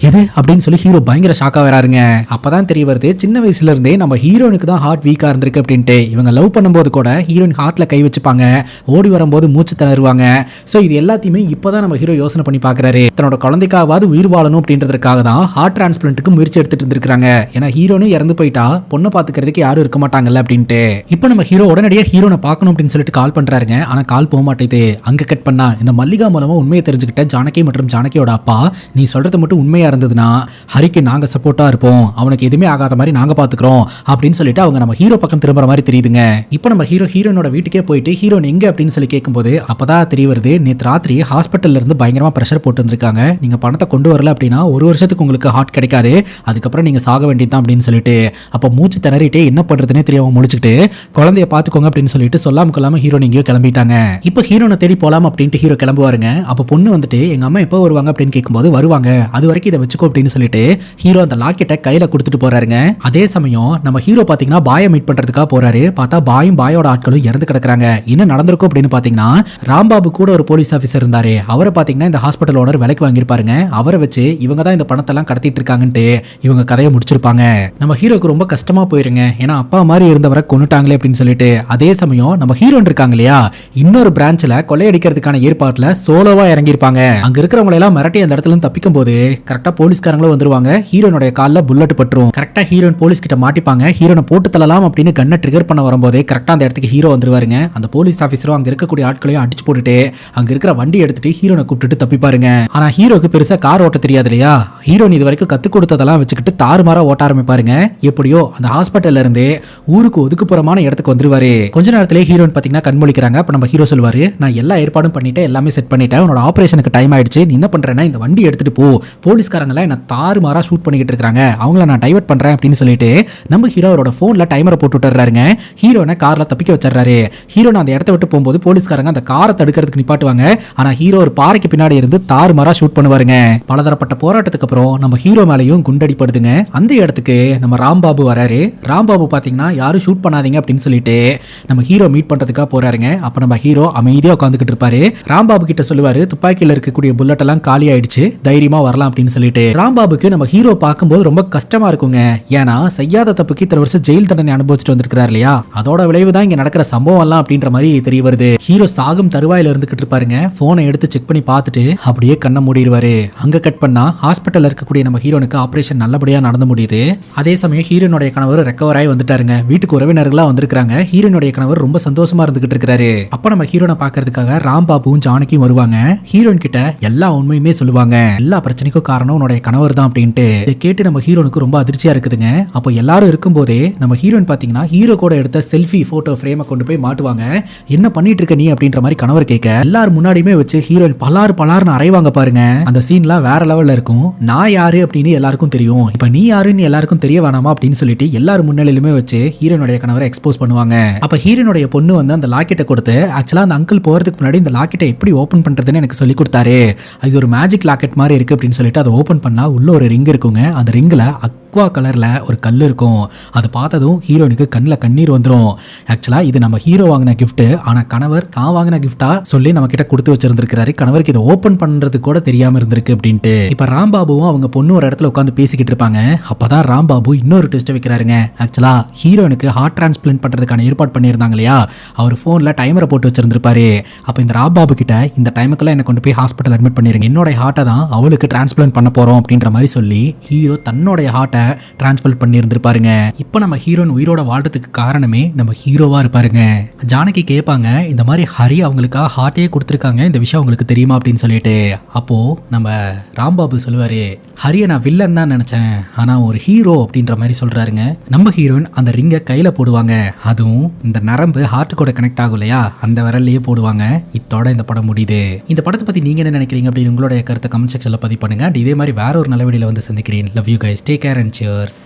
எது அப்படின்னு சொல்லி ஹீரோ பயங்கர ஷாக்கா வராருங்க. அப்பதான் தெரிய வருது சின்ன வயசுல இருந்தே நம்ம ஹீரோனுக்கு தான் ஹார்ட் வீக்கா இருந்திருக்கு அப்படின்ட்டு. இவங்க லவ் பண்ணும்போது கூட ஹீரோயின் ஹார்ட்ல கை வச்சுப்பாங்க, ஓடி வரும்போது மூச்சு திணறுவாங்க. ஸோ இது எல்லாத்தையுமே இப்போதான் நம்ம ஹீரோ யோசனை பண்ணி பார்க்குறாரு. தன்னோட குழந்தைக்காவது உயிர் வாழணும் அப்படின்றதுக்காக தான் ஹார்ட் டிரான்ஸ்பிளான்ட்டுக்கு முயற்சி எடுத்துட்டு இருந்திருக்காங்க. ஏன்னா ஹீரோனே இறந்து போயிட்டா பொண்ணை பார்த்துக்கிறதுக்கு யாரும் இருக்க மாட்டாங்கல்ல அப்படின்ட்டு. இப்போ நம்ம ஹீரோ உடனடியாக ஹீரோனை பார்க்கணும் அப்படின்னு சொல்லிட்டு கால் பண்றாருங்க. ஆனால் கால் போக மாட்டேது. அங்கே கட் பண்ணா இந்த மல்லிகா மூலமா உண்மையை தெரிஞ்சுக்கிட்ட ஜானகி மற்றும் ஜானகியோட அப்பா, நீ சொல்றது மட்டும் உண்மையா இருந்ததுன்னா ஹரிக்கு நாங்க சப்போர்ட்டா இருப்போம், அவனுக்கு எதுவுமே ஆகாத மாதிரி நாங்க பாத்துக்கிறோம் அப்படின்னு சொல்லிட்டு அவங்க நம்ம ஹீரோ பக்கம் திரும்புற மாதிரி தெரியுதுங்க. இப்போ நம்ம ஹீரோனோட வீட்டுக்கே போயிட்டு ஹீரோன் எங்க அப்படின்னு சொல்லி கேட்கும்போது அப்பதான் தெரிய வருது, நேற்று ராத்திரி ஹாஸ்பிட்டல்ல இருந்து பயங்கரமா பிரஷர் போட்டு இருந்திருக்காங்க, நீங்க பணத்தை கொண்டு வரல அப்படின்னா 1 வருஷத்துக்கு உங்களுக்கு ஹார்ட் கிடைக்காது, அதுக்கப்புறம் நீங்க சாக வேண்டியதுதான் அப்படின்னு சொல்லிட்டு. அப்போ மூச்சு திணறிட்டே என்ன பண்றதுன்னே தெரியாம முடிச்சுட்டு குழந்தைய பாத்துக்கோங்க அப்படின்னு சொல்லிட்டு சொல்லாம கொள்ளாம ஹீரோ எங்கேயோ கிளம்பிட்டாங்க. இப்போ ஹீரோனை தேடி போலாம் அப்படின்ட்டு ஹீரோ கிளம்புவாருங்க. அப்போ பொண்ணு வந்துட்டு எங்க அம்மா எப்போ வருவாங்க அப்படின்னு கேட்கும்போது வருவாங்க, அது வரைக்கும் இதை வச்சுக்கோ அப்படின்னு சொல்லிட்டு ஹீரோ அந்த லாக்கெட்டை கையில கொடுத்துட்டு போறாருங்க. அதே சமயம் நம்ம ஹீரோ பாத்தீங்கன்னா பாயை மீட் பண்றதுக்காக போறாரு. பார்த்தா பாயும் பாயோட ஆட்களும் இறந்து கிடக்குறாங்க. என்ன நடந்திருக்கும் அப்படின்னு பாத்தீங்கன்னா ராம்பாபு கூட ஒரு போலீஸ் ஆபீசர் இருந்தாரு, அவரை பாத்தீங்கன்னா இந்த ஹாஸ்பிட்டல் ஓனர் விலைக்கு வாங்கியிருப்பாருங்க. அவரை வச்சு இவங்க தான் இந்த பணத்தை எல்லாம் கடத்திட்டு இருக்காங்கன்ட்டு இவங்க கதையை முடிச்சிருப்பாங்க. நம்ம ஹீரோக்கு ரொம்ப கஷ்டமா போயிருங்க, ஏன்னா அப்பா மாதிரி இருந்தவரை கொன்னுட்டாங்களே அப்படின்னு சொல்லிட்டு. அதே சமயம் நம்ம ஹீரோன் இருக்காங்க இல்லையா, இன்னொரு பிரான்ச்ல கொள்ளையடிக்கிறதுக்கான ஏற்பாட்டுல சோலோவா இறங்கியிருப்பாங்க. அங்க இருக்கிறவங்க எல்லாம் மிரட்டி அந்த இடத்துல தப்பிக்கும் போது கரெக்டா போலீஸ்காரங்களும் வந்துருவாங்க. ஹீரோனுடைய கால்ல புல்லட் பட்டுரும். கரெக்டா ஹீரோன் போலீஸ் கிட்ட மாட்டிப்பாங்க. ஹீரோனை போட்டு தள்ளலாம் அப்படின்னு கண்ணை ட்ரிகர் பண்ண வரும்போதே கரெக்டா அந்த இடத்துக்கு ஹீரோ வந்துருவாருங்க. அந்த போலீஸ் ஆபீசரும் அங்க இருக்கக்கூடிய ஆட்களையும் அடிச்சு போட்டுட்டு அங்க இருக்கிற வண்டி எடுத்துட்டு ஹீரோனை கூப்பிட்டு தப்பிப்பாருங்க. ஆனா ஹீரோக்கு பெருசா கார் ஓட்ட தெரியாது இல்லையா, ஹீரோன் இது வரைக்கும் கத்து கொடுத்ததெல்லாம் வச்சுக்கிட்டு தாறுமாறா ஓட்ட ஆரம்பிப்பாருங்க. எப்படியோ அந்த ஹாஸ்பிட்டல்ல இருந்து ஊருக்கு ஒதுக்குப்புறமான இடத்துக்கு வந்துருவாரு. கொஞ்ச நேரத்திலே ஹீரோன் பாத்தீங்கன்னா கண்மொழிக்கிறாங்க. அப்ப நம்ம ஹீரோ சொல்லுவாரு, நான் எல்லா ஏற்பாடும் பண்ணிட்டேன், எல்லாமே செட் பண்ணிட்டேன், உன்னோட ஆபரேஷனுக்கு டைம் ஆயிடுச்சு, நீ என்ன பண்றேன்னா இந்த வண்டி எடுத்துட்டு போ, போலீஸ்காரங்க எல்லாம் என்ன தாறுமாறா ஷூட் பண்ணிக்கிட்டு இருக்காங்க, அவங்கள நான் டைவர்ட் பண்றேன் அப்படின்னு சொல்லிட்டு நம்ம ஹீரோ அவரோட போன்ல டைமரை போட்டு விட்டுறாருங்க. ஹீரோனை கார்ல தப்பிக்க வச்சிடறாரு. ஹீரோனை அந்த இடத்த விட்டு போகும்போது போலீஸ்காரங்க அந்த காரை தடுக்கிறதுக்கு நிப்பாட்டுவாங்க. ஆனா ஹீரோ ஒரு பாறைக்கு பின்னாடி இருந்து தாறுமாறா ஷூட் பண்ணுவாருங்க. பலதரப்பட்ட போராட்டத்துக்கு அப்புறம் நம்ம ஹீரோ மேலையும் குண்டடிப்படுதுங்க. அந்த இடத்துக்கு நம்ம ராம்பாபு வராரு. ராம்பாபு பாத்தீங்கன்னா யாரும் ஷூட் பண்ணாதீங்க அப்படின்னு சொல்லிட்டு நம்ம ஹீரோ மீட் பண்றதுக்காக போறாருங்க. அப்ப நம்ம ஹீரோ அமைதியா உட்காந்துக்கிட்டு இருப்பாரு. ராம்பாபு கிட்ட சொல்லுவாரு, துப்பாக்கியில இருக்கக்கூடிய புல்லட் எல்லாம் காலி ஆயிடுச்சு, தைரியமா வரலாம் அப்படின்னு சொல்லிட்டு. ராம்பாபுக்கு நம்ம ஹீரோ பார்க்கும்போது ரொம்ப கஷ்டமா இருக்குங்க. ஏன்னா செய்யாத தப்புக்கு இத்தனை வருஷம் ஜெயில் தண்டனை அனுபவிச்சுட்டு வந்திருக்காரு இல்லையா, அதோட விளைவு தான் இங்க நடக்கிற சம்பவம் எல்லாம் அப்படின்ற மாதிரி தெரிய வருது. ஹீரோ சாகும் தருவாயில இருந்துகிட்டு இருப்பாருங்க. போனை எடுத்து செக் பண்ணி பார்த்துட்டு அப்படியே கண்ணை மூடிடுவாரு. அங்க கட் பண்ணா ஹாஸ்பிட்டல்ல இருக்கக்கூடிய நம்ம ஹீரோனுக்கு ஆபரேஷன் நல்லபடியா நடந்து முடியுது. அதே சமயம் ஹீரோனுடைய கணவர் ரெக்கவர் ஆகி வந்துட்டாருங்க. வீட்டுக்கு உறவினர்களா வந்திருக்காங்க. ஹீரோனுடைய கணவர் ரொம்ப சந்தோஷமா இருந்துகிட்டு இருக்காரு. அப்ப நம்ம ஹீரோனை பாக்குறதுக்காக ராம்பாபுவும் ஜானகியும் வருவாங்க. ஹீரோன் கிட்ட எல்லா உண்மையுமே சொல்லுவாங்க. எல்லா பிரச்சனைக்கும் காரணம் உன்னுடைய கணவர் தான் அப்படின்ட்டு. இதை கேட்டு நம்ம ஹீரோனுக்கு ரொம்ப அதிர்ச்சியா இருக்குதுங்க. அப்போ எல்லாரும் இருக்கும் போதே நம்ம ஹீரோன் பாத்தீங்கன்னா ஹீரோ கூட எடுத்த செல்ஃபி போட்டோ ஃப்ரேமை கொண்டு போய் மாட்டுவாங்க. என்ன பண்ணிட்டு இருக்க நீ அப்படின்ற மாதிரி கணவர் கேட்க எல்லாரும் முன்னாடியுமே வச்சு ஹீரோயின் பலார்னு அரைவாங்க பாருங்க. அந்த சீன்லாம் வேற லெவல்ல இருக்கும். நான் யாரு அப்படின்னு எல்லாருக்கும் தெரியும், இப்ப நீ யாருன்னு எல்லாருக்கும் தெரிய வேணாமா அப்படின்னு சொல்லிட்டு எல்லாரும் முன்னிலையிலுமே வச்சு ஹீரோனுடைய கணவரை எக்ஸ்போஸ் பண்ணுவாங்க. அப்ப ஹீரோனுடைய பொண்ணு வந்து அந்த லாக்கெட்டை கொடுத்து ஆக்சுவலா அந்த அங்கிள் போறதுக்கு முன்னாடி இந்த லாக்கெட்டை எப்படி ஓபன் பண்றதுன்னு எனக்கு சொல்லி கொடுத்தாரு, அது ஒரு மேஜிக் லாக்கெட் மாதிரி இருக்கு அப்படின்னு சொல்லிட்டு அதை ஓபன் பண்ணா உள்ள ஒரு ரிங் இருக்குங்க. அந்த ரிங்ல அக்வா கலர்ல ஒரு கல் இருக்கும். அதை பார்த்ததும் ஹீரோனுக்கு கண்ணில் கண்ணீர் வந்துடும். ஆக்சுவலா இது நம்ம ஹீரோ வாங்கின கிஃப்ட், ஆனா கணவர் தான் வாங்கின கிஃப்டா சொல்லி நம்ம கிட்ட கொடுத்து வச்சிருந்திருக்காரு. கணவருக்கு இதை ஓபன் பண்றது கூட தெரியாம இருந்திருக்கு அப்படின்ட்டு. இப்ப ராம்பாபுவும் அவங்க பொண்ணு ஒரு இடத்துல உட்காந்து பேசிக்கிட்டு இருப்பாங்க. அப்பதான் ராம்பாபு இன்னொரு டெஸ்ட் வைக்கிறாருங்க. ஆக்சுவலா ஹீரோனுக்கு ஹார்ட் டிரான்ஸ்பிளான்ட் பண்றதுக்கான ஏற்பாடு பண்ணியிருந்தாங்க இல்லையா, அவர் போன்ல டைமரை போட்டு வச்சிருந்திருப்பாரு. அப்ப இந்த ராம்பாபு கிட்ட இந்த டைமுக்குள்ள என்ன கொண்டு போய் ஹாஸ்பிட்டல் அட்மிட் பண்ணிருங்க, என்னோட ஹார்ட்டை தான் அவளுக்கு டிரான்ஸ்பிளான்ட் பண்ண போறோம் அப்படின்ற மாதிரி சொல்லி ஹீரோ தன்னுடைய ஹார்ட்டை டிரான்ஸ்பிளான்ட் பண்ணி இருந்திருப்பாருங்க. இப்போ நம்ம ஹீரோன் உயிரோட வாழ்றதுக்கு காரணமே நம்ம ஹீரோவா இருப்பாருங்க. ஜானகி கேட்பாங்க, இந்த மாதிரி ஹரி அவங்களுக்காக ஹார்ட்டே கொடுத்துருக்காங்க, இந்த விஷயம் உங்களுக்கு தெரியுமா அப்படின்னு சொல்லிட்டு. அப்போ நம்ம ராம்பாபு சொல்லுவாரு, ஹரியை நான் வில்லன் தான் நினைச்சேன், ஆனா ஒரு ஹீரோ அப்படின்ற மாதிரி சொல்றாருங்க. நம்ம ஹீரோயின் அந்த ரிங்கை கையில போடுவாங்க. அதுவும் இந்த நரம்பு ஹார்ட் கூட கனெக்ட் ஆகும் இல்லையா, அந்த விரல்லையே போடுவாங்க. இதோட இந்த படம் முடியுது. இந்த படத்தை பத்தி நீங்க என்ன நினைக்கிறீங்க அப்படின்னு உங்களுடைய கருத்தை கமெண்ட் செக்ஷன்ல பதிவு பண்ணுங்க. இதே மாதிரி வேற ஒரு நல்ல வீடியோல வந்து சந்திக்கிறேன். Love you guys, take care and cheers.